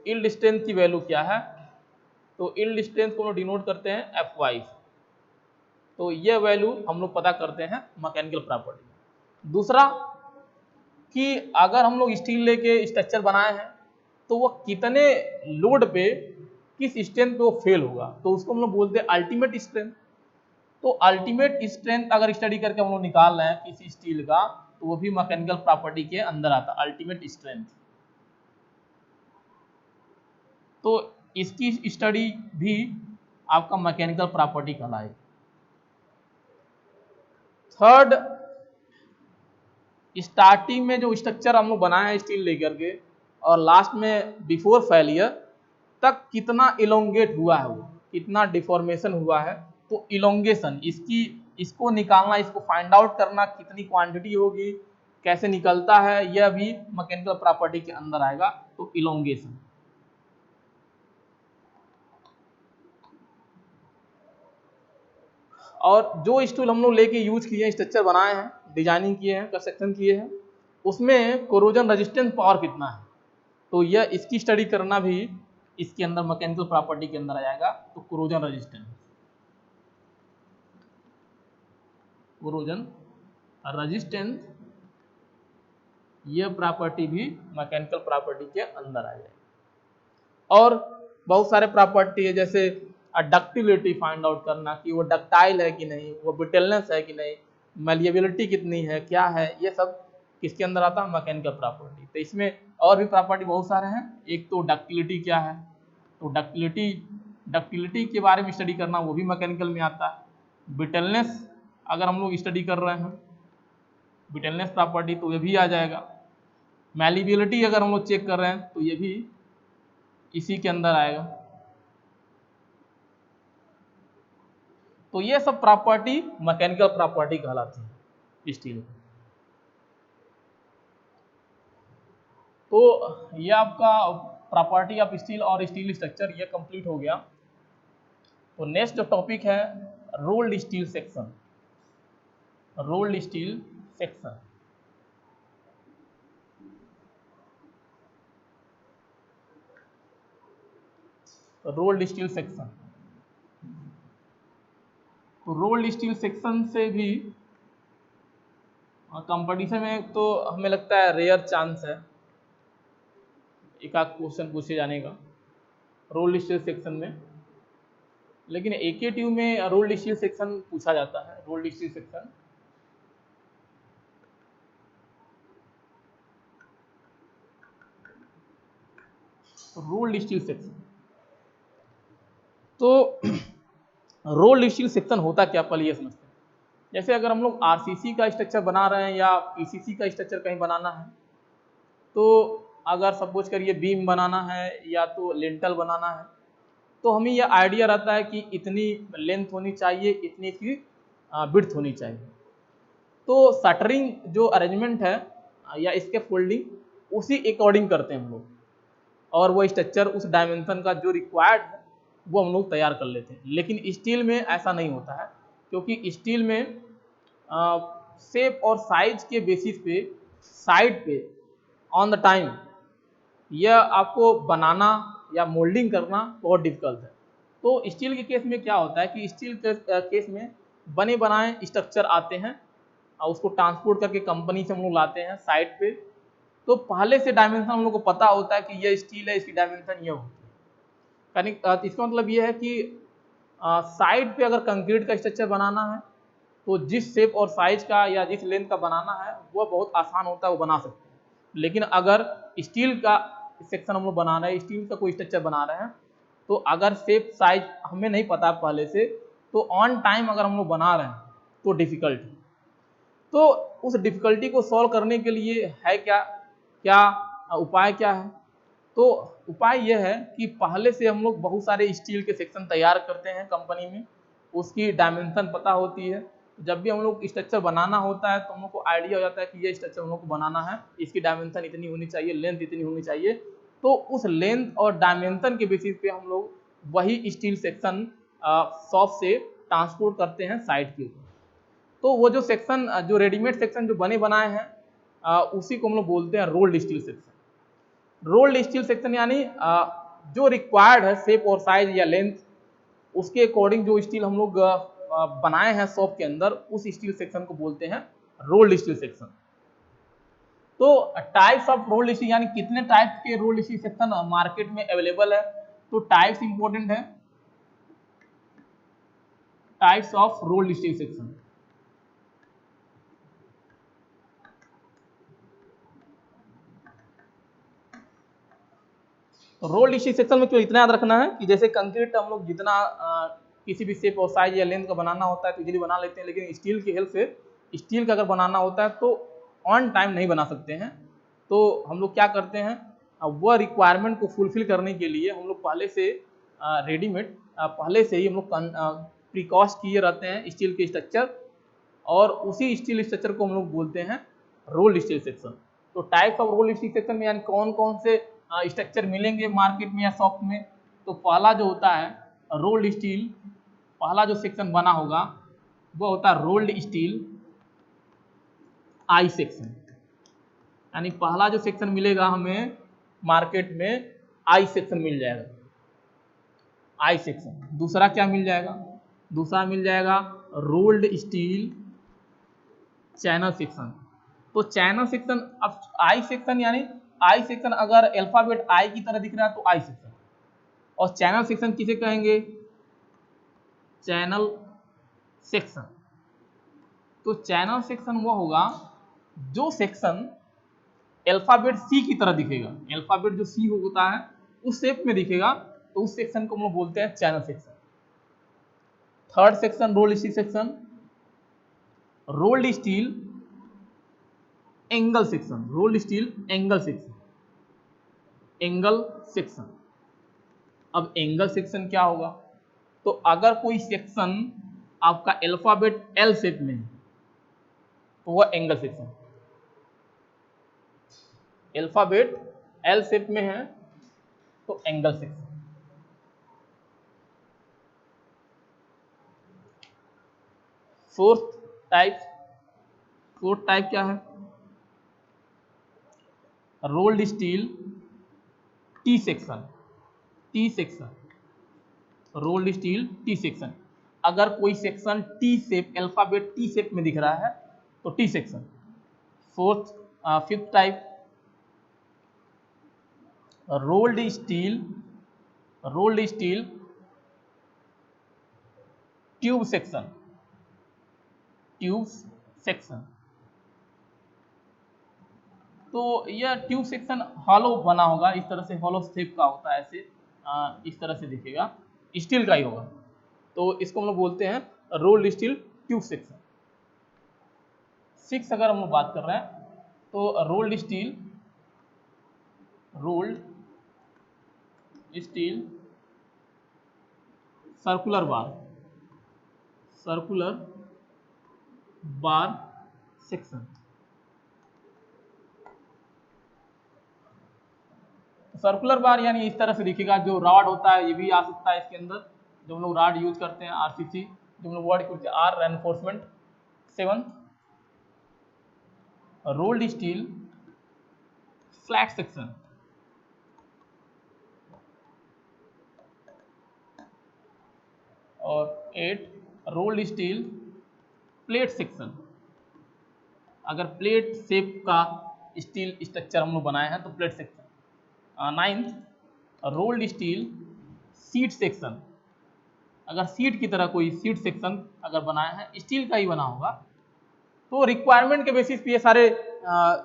यील्ड स्ट्रेंथ की वैल्यू क्या है, तो यील्ड स्ट्रेंथ को डिनोट करते हैं Fy। तो ये वैल्यू हम लोग पता करते हैं मैकेनिकल प्रॉपर्टी। दूसरा कि अगर हम लोग स्टील लेके स्ट्रक्चर बनाए हैं तो वो कितने लोड पे, किस स्ट्रेंथ पे वो फेल होगा, तो उसको हम लोग बोलते हैं अल्टीमेट स्ट्रेंथ। तो अल्टीमेट स्ट्रेंथ अगर स्टडी करके हम लोग निकाल रहे हैं किसी स्टील का, तो वो भी मैकेनिकल प्रॉपर्टी के अंदर आता है, अल्टीमेट स्ट्रेंथ। तो इसकी स्टडी भी आपका मैकेनिकल प्रॉपर्टी कहलाएगी। थर्ड, स्टार्टिंग में जो स्ट्रक्चर हम लोग बनाए हैं स्टील लेकर के, और लास्ट में बिफोर फेलियर तक कितना इलोंगेट हुआ है, वो कितना डिफॉर्मेशन हुआ है, तो इलोंगेशन इसको निकालना, इसको फाइंड आउट करना, कितनी क्वांटिटी होगी, कैसे निकलता है, यह भी मैकेनिकल प्रॉपर्टी के अंदर आएगा। तो इलोंगेशन। और जो स्टूल हम लोग लेके यूज किए हैं, स्ट्रक्चर बनाए हैं, डिजाइनिंग किए हैं, कंस्ट्रक्शन किए हैं, उसमें कोरोजन रेजिस्टेंस पावर कितना है, तो यह इसकी स्टडी करना भी इसके अंदर मैकेनिकल प्रॉपर्टी के अंदर आ जाएगा। तो कोरोजन रेजिस्टेंस, कोरोजन रेजिस्टेंस, यह प्रॉपर्टी भी मैकेनिकल प्रॉपर्टी के अंदर आ जाएगी। और बहुत सारे प्रॉपर्टी है, जैसे डक्टिलिटी फाइंड आउट करना कि वो डक्टाइल है कि नहीं, वो ब्रिटलनेस है कि नहीं, मैलिएबिलिटी कितनी है, क्या है, ये सब किसके अंदर आता है, मैकेनिकल प्रॉपर्टी। तो इसमें और भी प्रॉपर्टी बहुत सारे हैं। एक तो डक्टिलिटी क्या है, तो डक्टिलिटी के बारे में स्टडी करना, वो भी मैकेनिकल में आता है। ब्रिटलनेस अगर हम लोग स्टडी कर रहे हैं, ब्रिटलनेस प्रॉपर्टी, तो ये भी आ जाएगा। मैलिएबिलिटी अगर हम लोग चेक कर रहे हैं, तो ये भी इसी के अंदर आएगा। तो ये सब प्रॉपर्टी मैकेनिकल प्रॉपर्टी कहलाती है स्टील। तो ये आपका प्रॉपर्टी ऑफ स्टील और स्टील स्ट्रक्चर ये कंप्लीट हो गया। तो नेक्स्ट जो टॉपिक है, rolled steel section. Rolled steel section, rolled steel section. तो रोल्ड स्टील सेक्शन से भी कंपटीशन में तो हमें लगता है रेयर चांस है एक आध क्वेश्चन पूछे जाने का रोल्ड स्टील सेक्शन में, लेकिन AKTU में रोल्ड स्टील सेक्शन पूछा जाता है। Rolled steel section, rolled steel section. तो रोल्ड स्टील सेक्शन होता क्या, पहले ये समझते हैं। जैसे अगर हम लोग RCC का स्ट्रक्चर बना रहे हैं या PCC का स्ट्रक्चर कहीं बनाना है, तो अगर सपोज करिए बीम बनाना है या तो लिंटल बनाना है, तो हमें यह आइडिया रहता है कि इतनी लेंथ होनी चाहिए, इतनी इसकी विड्थ होनी चाहिए। तो शटरिंग जो अरेंजमेंट है या इसके फोल्डिंग उसी अकॉर्डिंग करते हैं हम लोग, और वो स्ट्रक्चर उस डायमेंशन का जो रिक्वायर्ड है वो हम लोग तैयार कर लेते हैं। लेकिन स्टील में ऐसा नहीं होता है, क्योंकि स्टील में शेप और साइज के बेसिस पे साइड पे ऑन द टाइम यह आपको बनाना या मोल्डिंग करना बहुत डिफिकल्ट है। तो स्टील के केस में क्या होता है कि स्टील के केस में बने बनाए स्ट्रक्चर आते हैं और उसको ट्रांसपोर्ट करके कंपनी से हम लोग लाते हैं साइट पे। तो पहले से डायमेंशन हम लोग को पता होता है कि ये स्टील है, इसकी डायमेंशन ये होती है। इसका मतलब ये है कि साइड पे अगर कंक्रीट का स्ट्रक्चर बनाना है तो जिस शेप और साइज का या जिस लेंथ का बनाना है वो बहुत आसान होता है, वो बना सकते हैं। लेकिन अगर स्टील का सेक्शन हम लोग बना रहे हैं, स्टील का कोई स्ट्रक्चर बना रहे हैं, तो अगर शेप साइज हमें नहीं पता पहले से, तो ऑन टाइम अगर हम लोग बना रहे हैं तो डिफिकल्ट है। तो उस डिफिकल्टी को सॉल्व करने के लिए है क्या क्या उपाय क्या है? तो उपाय यह है कि पहले से हम लोग बहुत सारे स्टील के सेक्शन तैयार करते हैं कंपनी में, उसकी डायमेंशन पता होती है। जब भी हम लोग स्ट्रक्चर बनाना होता है तो हम लोग को आइडिया हो जाता है कि ये स्ट्रक्चर हम लोग को बनाना है, इसकी डायमेंशन इतनी होनी चाहिए, लेंथ इतनी होनी चाहिए। तो उस लेंथ और डायमेंशन के बेसिस पे हम लोग वही स्टील सेक्शन शॉप से ट्रांसपोर्ट करते हैं साइट के ऊपर। तो वो जो सेक्शन, जो रेडीमेड सेक्शन जो बने बनाए हैं, उसी को हम लोग बोलते हैं rolled steel section. Rolled steel section यानी जो रिक्वायर्ड है शेप और साइज या लेंथ, उसके अकॉर्डिंग जो स्टील हम लोग बनाए हैं शॉप के अंदर, उस स्टील सेक्शन को बोलते हैं रोल्ड स्टील सेक्शन। तो टाइप्स ऑफ रोल्ड स्टील यानी कितने टाइप्स के रोल्ड स्टील सेक्शन मार्केट में अवेलेबल है, तो टाइप्स इंपॉर्टेंट है। Types of rolled steel section, rolled steel section में क्यों इतना याद रखना है कि जैसे कंक्रीट हम लोग जितना किसी भी शेप और साइज या लेंथ का बनाना होता है तो इजीली बना लेते हैं, लेकिन स्टील की हेल्प से स्टील का अगर बनाना होता है तो ऑन टाइम नहीं बना सकते हैं। तो हम लोग क्या करते हैं, वह रिक्वायरमेंट को फुलफिल करने के लिए हम लोग पहले से रेडीमेड पहले से ही हम लोग प्रिकॉस्ट किए रहते हैं स्टील के स्ट्रक्चर, और उसी स्टील स्ट्रक्चर को हम लोग बोलते हैं रोल्ड स्टील सेक्शन। तो types of rolled steel section में यानी कौन कौन से स्ट्रक्चर मिलेंगे मार्केट में या शॉप में, तो पहला जो होता है रोल्ड स्टील, पहला जो सेक्शन बना होगा वो होता है रोल्ड स्टील आई सेक्शन। यानी पहला जो सेक्शन मिलेगा हमें मार्केट में आई सेक्शन मिल जाएगा, आई सेक्शन। दूसरा क्या मिल जाएगा, दूसरा मिल जाएगा रोल्ड स्टील चैनल सेक्शन। तो चैनल सेक्शन, अब आई सेक्शन यानी आई सेक्शन अगर अल्फाबेट आई की तरह दिख रहा है तो आई सेक्शन, और चैनल सेक्शन किसे कहेंगे, चैनल सेक्शन। तो चैनल सेक्शन वो होगा जो सेक्शन अल्फाबेट सी की तरह दिखेगा, अल्फाबेट जो सी होता है उस शेप में दिखेगा, तो उस सेक्शन को हम लोग बोलते हैं channel section. Third section rolled steel section, rolled steel angle section, rolled steel angle section, angle section. अब एंगल सेक्शन क्या होगा, तो अगर कोई सेक्शन आपका अल्फाबेट एल शेप में है तो वह angle section, alphabet L shape में है तो angle section. Fourth type, fourth type क्या है, rolled steel tea section, T section, rolled steel tea section. अगर कोई section T shape, alphabet T shape में दिख रहा है तो T section. Fourth fifth type rolled steel, rolled steel tube section, tube section. तो यह ट्यूब सेक्शन हॉलो बना होगा, इस तरह से हॉलो शेप का होता है, ऐसे इस तरह से दिखेगा, स्टील का ही होगा, तो इसको हम लोग बोलते हैं rolled steel tube section. Six अगर हम लोग बात कर रहे हैं तो rolled steel, rolled steel circular bar, circular bar section. Circular bar यानी इस तरह से दिखेगा, जो रॉड होता है ये भी आ सकता है इसके अंदर, जो हम लोग रॉड यूज करते हैं आरसीसी, जो हम लोग वर्ड करते हैं R reinforcement. Seven rolled steel flat section, और eight rolled steel plate section. अगर प्लेट शेप का स्टील स्ट्रक्चर हम लोग बनाए हैं, तो plate section. 9th rolled steel sheet section. अगर सीट की तरह कोई सीट सेक्शन अगर बनाया है, स्टील का ही बना होगा, तो रिक्वायरमेंट के बेसिस पे ये सारे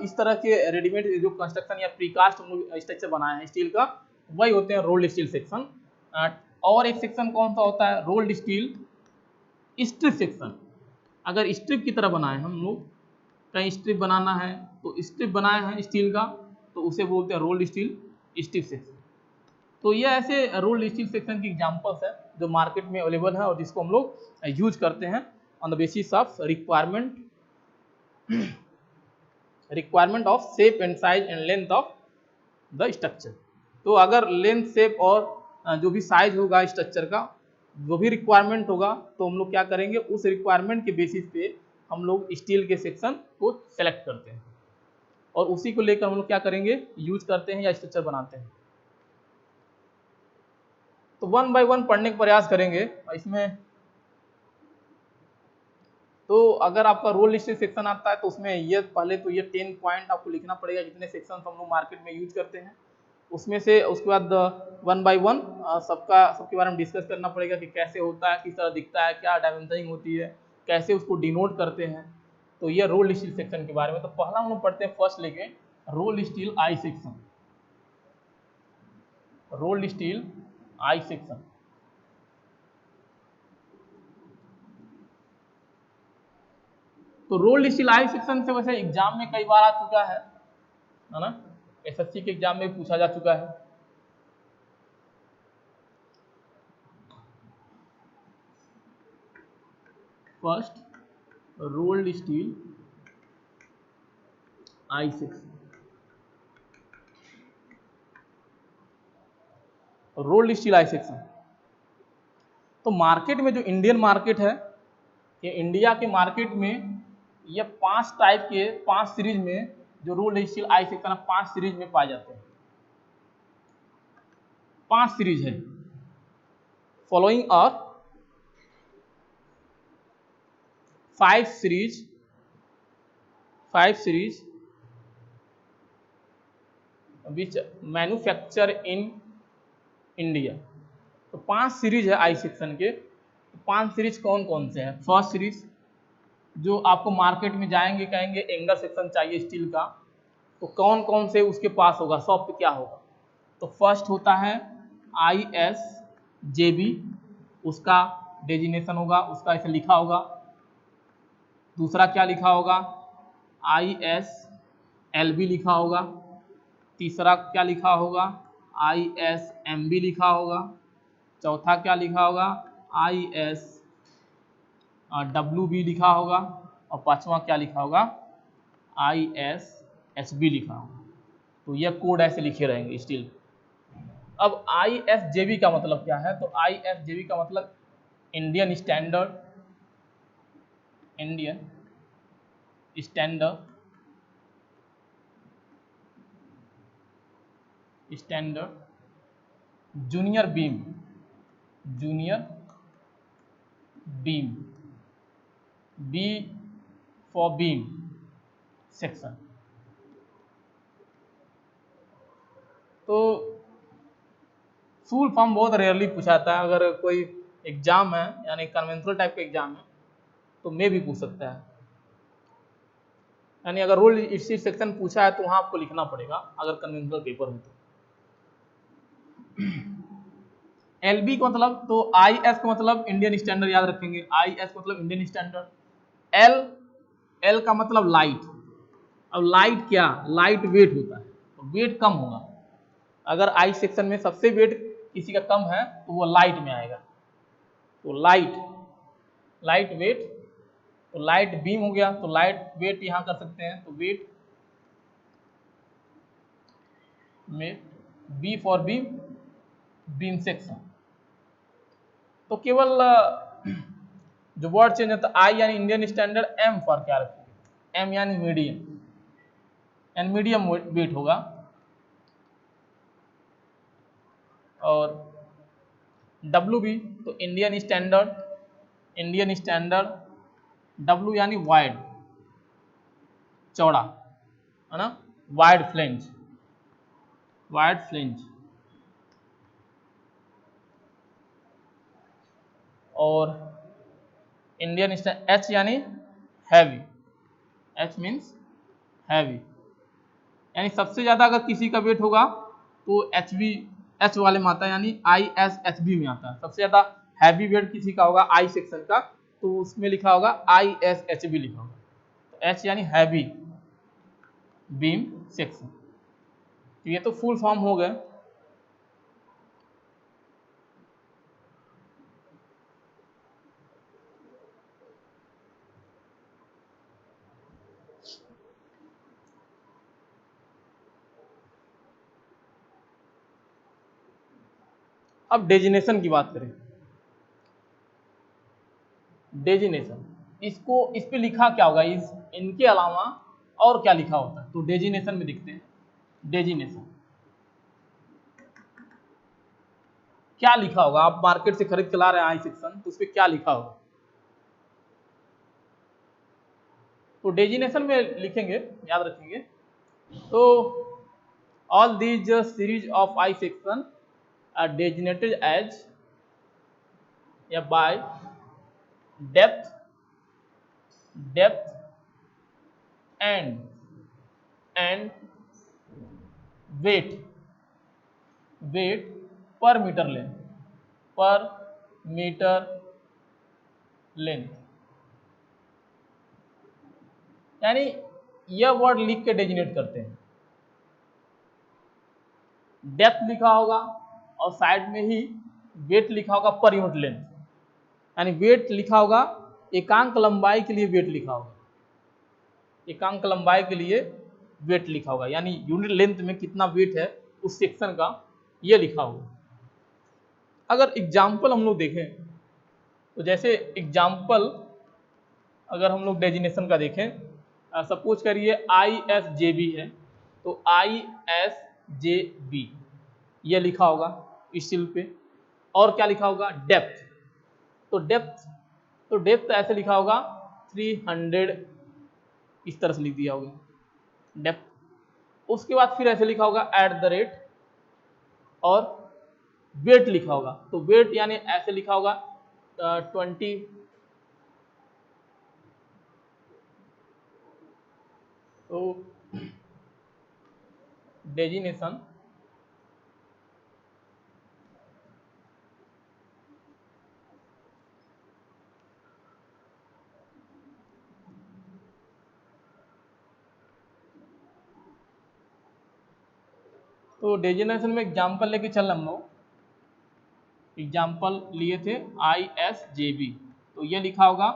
इस तरह के रेडीमेड जो कंस्ट्रक्शन या प्रीकास्ट हम लोग स्ट्रक्चर बनाए हैं स्टील का, वही होते हैं रोल्ड स्टील सेक्शन। और एक सेक्शन कौन सा होता है, रोल्ड स्टील स्ट्रिप सेक्शन। अगर स्ट्रिप की तरह बनाए हम लोग, कहीं स्ट्रिप बनाना है तो स्ट्रिप बनाए हैं स्टील का, तो उसे बोलते हैं रोल्ड स्टील स्ट्रिप सेक्शन। तो ये ऐसे रोल्ड स्टील सेक्शन की एग्जांपल्स है जो मार्केट में अवेलेबल है और जिसको हम लोग यूज करते हैं on the basis of requirement of shape and size and length of the structure. तो अगर लेंथ शेप और जो भी साइज होगा स्ट्रक्चर का, जो भी रिक्वायरमेंट होगा, तो हम लोग क्या करेंगे, उस रिक्वायरमेंट के बेसिस पे हम लोग स्टील के सेक्शन को सेलेक्ट करते हैं और उसी को लेकर हम लोग क्या करेंगे, यूज करते हैं या स्ट्रक्चर बनाते हैं। तो 1 बाय 1 पढ़ने का प्रयास करेंगे इसमें। तो अगर आपका रोल स्टील सेक्शन आता है तो उसमें ये पहले तो ये 10 पॉइंट आपको लिखना पड़ेगा, जितने सेक्शन हम लोग मार्केट में यूज करते हैं उसमें से। उसके बाद 1 बाय 1 सबके बारे में डिस्कस करना पड़ेगा कि कैसे होता है, किस तरह दिखता है, क्या डायमेंशनिंग होती है, कैसे उसको डिनोट करते हैं। तो ये रोल स्टील सेक्शन के बारे में। तो पहला हम लोग पढ़ते हैं, फर्स्ट लेके role steel I section. Rolled steel I section. तो रोल्ड स्टील आई सेक्शन से वैसे एग्जाम में कई बार आ चुका है ना, एसएससी के एग्जाम में पूछा जा चुका है। First rolled steel I section. Rolled steel I section तो मार्केट में जो इंडियन मार्केट है, ये इंडिया के मार्केट में ये 5 टाइप के 5 सीरीज में जो रोल्ड स्टील आई सेक्शन है 5 सीरीज में पाए जाते हैं। 5 सीरीज है। फॉलोइंग और 5 series which manufacture in India. तो 5 सीरीज है आई सेक्शन के। 5 सीरीज कौन कौन से हैं? फर्स्ट सीरीज जो आपको मार्केट में जाएंगे कहेंगे एंगल सेक्शन चाहिए स्टील का, तो कौन कौन से उसके पास होगा, शॉप पे क्या होगा? तो फर्स्ट होता है ISJB, उसका डेजिनेशन होगा, उसका ऐसे लिखा होगा। दूसरा क्या लिखा होगा? ISLB लिखा होगा। तीसरा क्या लिखा होगा? ISMB लिखा होगा। चौथा क्या लिखा होगा? ISWB लिखा होगा। और पांचवा क्या लिखा होगा? ISHB लिखा होगा। तो यह कोड ऐसे लिखे रहेंगे स्टील। अब ISJB का मतलब क्या है? तो ISJB का मतलब Indian standard junior beam, B for beam section. तो फुल फॉर्म बहुत रेयरली पूछाता है। अगर कोई एग्जाम है यानी कन्वेंशनल टाइप का एग्जाम है तो मे भी पूछ सकता है। यानी अगर रोल स्टील सेक्शन पूछा है तो वहां आपको लिखना पड़ेगा अगर कन्वेंशनल पेपर हो तो। LB का मतलब, तो IS का मतलब इंडियन स्टैंडर्ड याद रखेंगे। IS का मतलब इंडियन स्टैंडर्ड। L का मतलब लाइट। अब लाइट क्या? लाइट वेट होता है, तो वेट कम होगा। अगर आई सेक्शन में सबसे वेट किसी का कम है तो वो लाइट में आएगा। तो लाइट वेट, तो लाइट बीम हो गया, तो लाइट वेट यहां कर सकते हैं। तो वेट में बी फॉर बीम सेक्शन। तो केवल जो वर्ड चेंज होता है, I यानी इंडियन स्टैंडर्ड, M फॉर क्या रखेंगे? M यानी मीडियम, एंड मीडियम वेट होगा। और WB तो इंडियन स्टैंडर्ड, W यानी वाइड, चौड़ा है ना, वाइड फ्लेंज, वाइड फ्लेंज। और इंडियन स्टैंडर्ड एच यानी हैवी, एच मीन्स हैवी, यानी सबसे ज्यादा अगर किसी का वेट होगा तो एच बी, एच वाले में आता है, यानी आई एस एच बी में आता है। सबसे ज्यादा हैवी वेट किसी का होगा आई सेक्शन का, तो उसमें लिखा होगा आई एस एच बी लिखा होगा। तो एच यानी हैवी बीम सेक्शन। तो ये तो फुल फॉर्म हो गए। अब डेजिनेशन की बात करें। डेजिनेशन, इसको इस पे लिखा क्या होगा, इनके अलावा और क्या लिखा होता है, तो डेजिनेशन में दिखते हैं। डेजिनेशन क्या लिखा होगा, आप मार्केट से खरीद के ला रहे हैं आई सेक्शन, तो उस पर क्या लिखा होगा। तो डेजिनेशन में लिखेंगे, याद रखेंगे। तो all these series of I section are designated as या by depth, depth and weight, weight per metre length, per metre length. यानी यह वर्ड लिख के डेजिनेट करते हैं। डेप्थ लिखा होगा और साइड में ही वेट लिखा होगा पर यूनिट लेंथ, यानी वेट लिखा होगा, एकांक लंबाई के लिए वेट लिखा होगा, एकांक लंबाई के लिए वेट लिखा होगा, यानी यूनिट लेंथ में कितना वेट है उस सेक्शन का, ये लिखा होगा। अगर एग्जाम्पल हम लोग देखें, तो जैसे एग्जाम्पल अगर हम लोग डेजिनेशन का देखें, सपोज करिए आई एस जे बी है, तो आई एस जे बी ये लिखा होगा स्टील पे। और क्या लिखा होगा, डेप्थ, तो डेप्थ, तो डेप्थ ऐसे लिखा होगा 300, इस तरह से लिख दिया होगा डेप्थ। उसके बाद फिर ऐसे लिखा होगा एट द रेट, और वेट लिखा होगा, तो वेट यानी ऐसे लिखा होगा 20। तो डेजिनेशन तो डेजिनेशन में एग्जाम्पल लेके चल हम लोग। एग्जाम्पल लिए थे आई एस जे बी, तो ये लिखा होगा,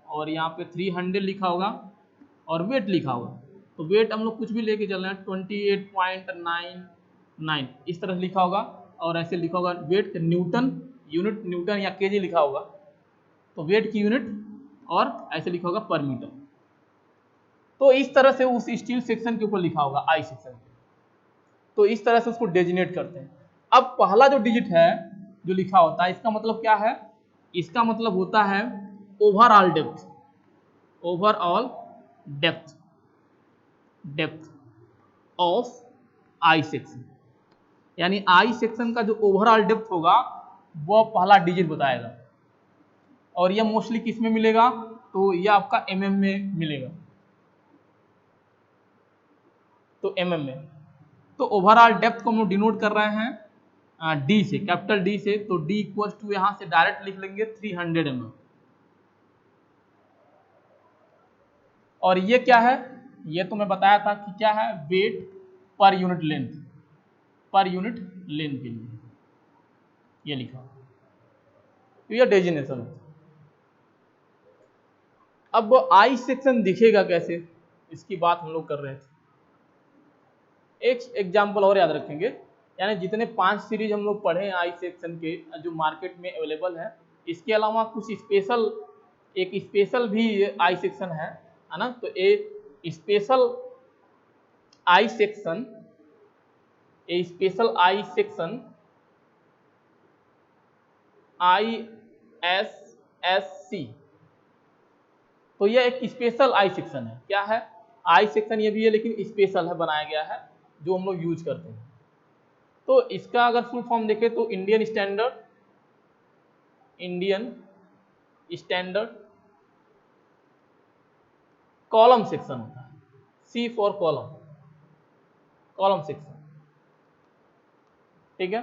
और यहाँ पे 300 लिखा होगा, और वेट लिखा होगा। तो वेट हम लोग कुछ भी लेके चल रहे हैं 28.99 इस तरह से लिखा होगा, और ऐसे लिखा होगा वेट न्यूटन, यूनिट न्यूटन या केजी लिखा होगा, तो वेट की यूनिट, और ऐसे लिखा होगा पर मीटर। तो इस तरह से उस स्टील सेक्शन के ऊपर लिखा होगा आई सेक्शन के, तो इस तरह से उसको डेजिनेट करते हैं। अब पहला जो डिजिट है जो लिखा होता है, इसका मतलब क्या है, इसका मतलब होता है overall depth, overall depth, depth of I section, यानी आई सेक्शन का जो ओवरऑल डेप्थ होगा वो पहला डिजिट बताएगा। और यह मोस्टली किस में मिलेगा, तो यह आपका एमएम में मिलेगा, तो एमएम में। तो ओवरऑल डेप्थ को हम लोग डिनोट कर रहे हैं डी से, कैपिटल डी से, तो डी इक्वल टू यहां से डायरेक्ट लिख लेंगे 300 mm। और ये क्या है, ये तो मैं बताया था कि क्या है, weight per unit length, per unit length के लिए ये लिखा, तो ये डेजिनेशन है। अब आई सेक्शन दिखेगा कैसे, इसकी बात हम लोग कर रहे थे। एक एग्जाम्पल और याद रखेंगे, यानी जितने 5 सीरीज हम लोग पढ़े हैं आई सेक्शन के जो मार्केट में अवेलेबल है, इसके अलावा कुछ स्पेशल, एक स्पेशल भी आई सेक्शन है ना। तो एक special I section, a special I section I S S C, तो यह एक स्पेशल आई सेक्शन है। क्या है, आई सेक्शन ये भी है लेकिन स्पेशल है, बनाया गया है, जो हम लोग यूज करते हैं। तो इसका अगर फुल फॉर्म देखें तो इंडियन स्टैंडर्ड कॉलम सेक्शन होता है, सी फॉर कॉलम सेक्शन, ठीक है।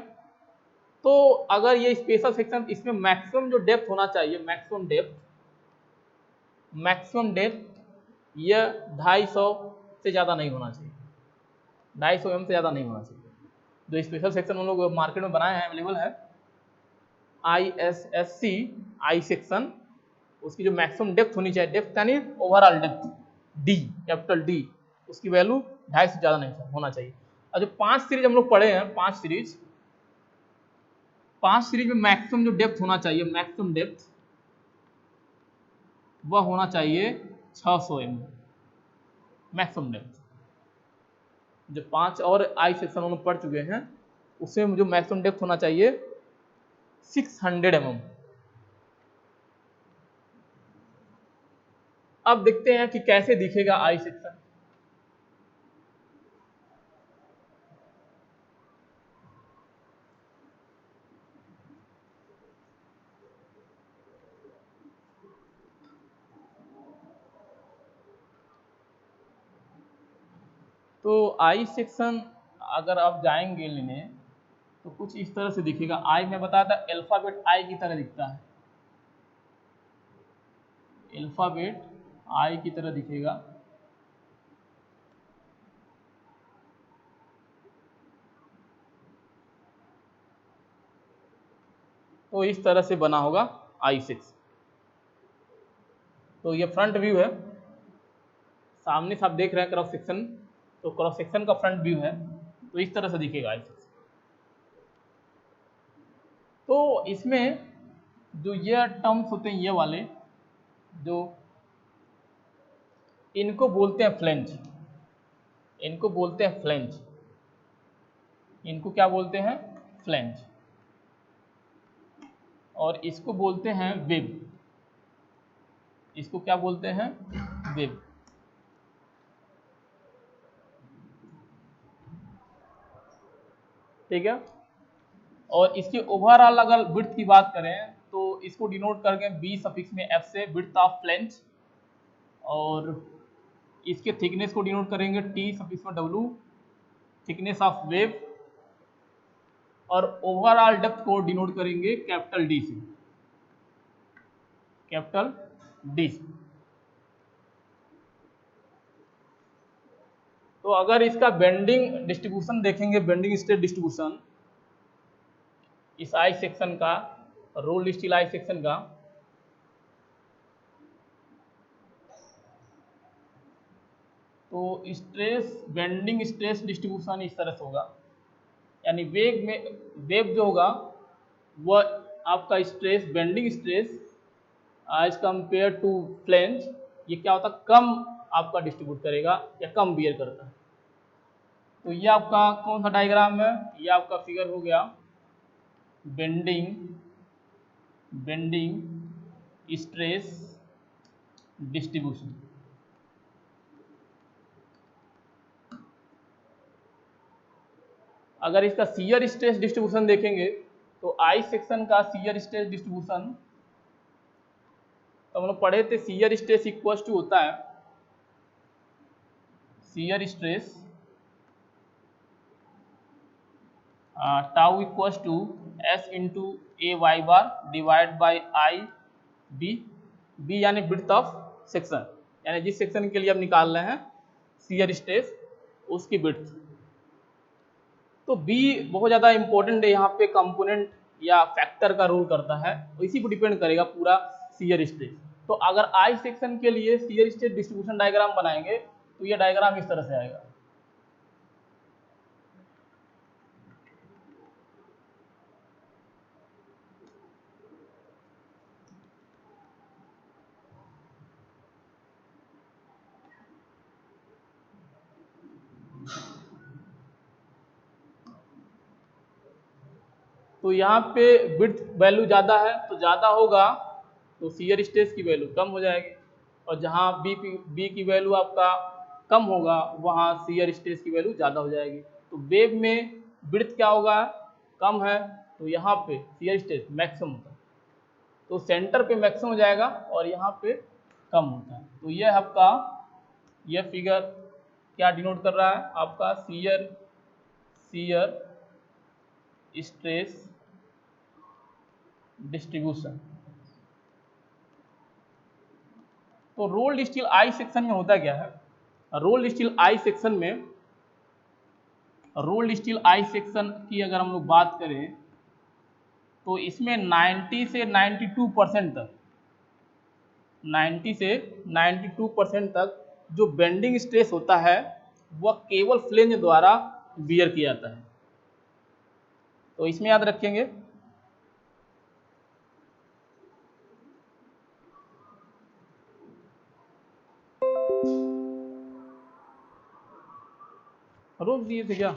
तो अगर ये स्पेशल सेक्शन, इसमें मैक्सिमम जो डेप्थ होना चाहिए, मैक्सिमम डेप्थ ये 250 से ज़्यादा नहीं होना चाहिए, 250 mm से ज़्यादा नहीं होना चाहिए। जो स्पेशल सेक्शन हम लोग मार्केट में बनाए हैं, अवेलेबल है, ISSC आई सेक्शन, उसकी जो मैक्सिमम डेप्थ होनी चाहिए, डेप्थ यानी overall depth, D, capital D, उसकी वैल्यू 250 से ज़्यादा नहीं होना चाहिए। और जो 5 सीरीज हम लोग पढ़े हैं, 5 सीरीज में मैक्सिमम जो डेप्थ होना चाहिए, मैक्सिमम डेप्थ वह होना चाहिए 600 mm मैक्सिमम डेप्थ। जो 5 और आई सेक्शन हम लोग पढ़ चुके हैं, उसमें जो मैक्सिमम डेप्थ होना चाहिए 600 mm। अब देखते हैं कि कैसे दिखेगा आई सेक्शन। तो आई सेक्शन अगर आप जाएंगे लेने तो कुछ इस तरह से दिखेगा। आई में बताया था अल्फाबेट आई की तरह दिखता है, अल्फाबेट आई की तरह दिखेगा। तो इस तरह से बना होगा I6। तो ये फ्रंट व्यू है, सामने से आप देख रहे हैं क्रॉस सेक्शन, तो क्रॉस सेक्शन का फ्रंट व्यू है, तो इस तरह से दिखेगा I6। तो इसमें जो ये टर्म्स होते हैं, ये वाले जो इनको बोलते हैं फ्लेंज, इनको बोलते हैं फ्लेंज, इनको क्या बोलते हैं, फ्लेंज। और इसको बोलते हैं वेब, इसको क्या बोलते हैं, वेब। ठीक है। और इसके ओवरऑल अगर विड्थ की बात करें तो इसको डिनोट करके बी सफिक्स में एफ से, विड्थ ऑफ फ्लेंज। और इसके थिकनेस को डिनोट करेंगे टी सफिक्स में डब्ल्यू, थिकनेस ऑफ वेव। और ओवरऑल डेप्थ को डिनोट करेंगे कैपिटल डी से, कैपिटल डी से। तो अगर इसका बेंडिंग डिस्ट्रीब्यूशन देखेंगे, बेंडिंग स्ट्रेस डिस्ट्रीब्यूशन इस आई सेक्शन का, रोल्ड स्टील आई सेक्शन का, तो स्ट्रेस, बेंडिंग स्ट्रेस डिस्ट्रीब्यूशन इस तरह से होगा। यानी वेग में, वेब जो होगा वह आपका stress, bending stress as compare to flange, ये क्या होता है, कम आपका डिस्ट्रीब्यूट करेगा या कम बियर करता है। तो ये आपका कौन सा डायग्राम है, ये आपका फिगर हो गया बेंडिंग स्ट्रेस डिस्ट्रीब्यूशन। अगर इसका शियर स्ट्रेस डिस्ट्रीब्यूशन देखेंगे तो आई सेक्शन का शियर स्ट्रेस डिस्ट्रीब्यूशन, तो हम लोग पढ़े थे शियर स्ट्रेस इक्वल टू होता है, shear stress tau equal to S into A Y bar divide by I B, B यानी विड्थ ऑफ सेक्शन, यानी जिस सेक्शन के लिए हम निकाल रहे हैं शियर स्ट्रेस उसकी विड्थ। तो बी बहुत ज़्यादा इंपॉर्टेंट है यहाँ पे, कंपोनेंट या फैक्टर का रोल करता है, तो इसी को डिपेंड करेगा पूरा शियर स्ट्रेस। तो अगर आई सेक्शन के लिए शियर स्ट्रेस डिस्ट्रीब्यूशन डायग्राम बनाएंगे तो ये डायग्राम इस तरह से आएगा। तो यहाँ पे विड्थ वैल्यू ज़्यादा है तो ज़्यादा होगा तो शियर स्ट्रेस की वैल्यू कम हो जाएगी, और जहाँ बी की वैल्यू आपका कम होगा वहाँ शियर स्ट्रेस की वैल्यू ज़्यादा हो जाएगी। तो वेव में विड्थ क्या होगा, कम है, तो यहाँ पे शियर स्ट्रेस मैक्सिमम होता है, तो सेंटर पे मैक्सिमम हो जाएगा और यहाँ पे कम होता है। तो यह आपका यह फिगर क्या डिनोट कर रहा है, आपका शियर स्ट्रेस डिस्ट्रीब्यूशन। तो रोल्ड स्टील आई सेक्शन में होता क्या है, रोल्ड स्टील आई सेक्शन में, रोल्ड स्टील आई सेक्शन की अगर हम लोग बात करें तो इसमें 90 से 92% तक, 90 से 92% तक जो बेंडिंग स्ट्रेस होता है वह केवल फ्लेंज द्वारा बियर किया जाता है। तो इसमें याद रखेंगे। रोक दिए थे क्या?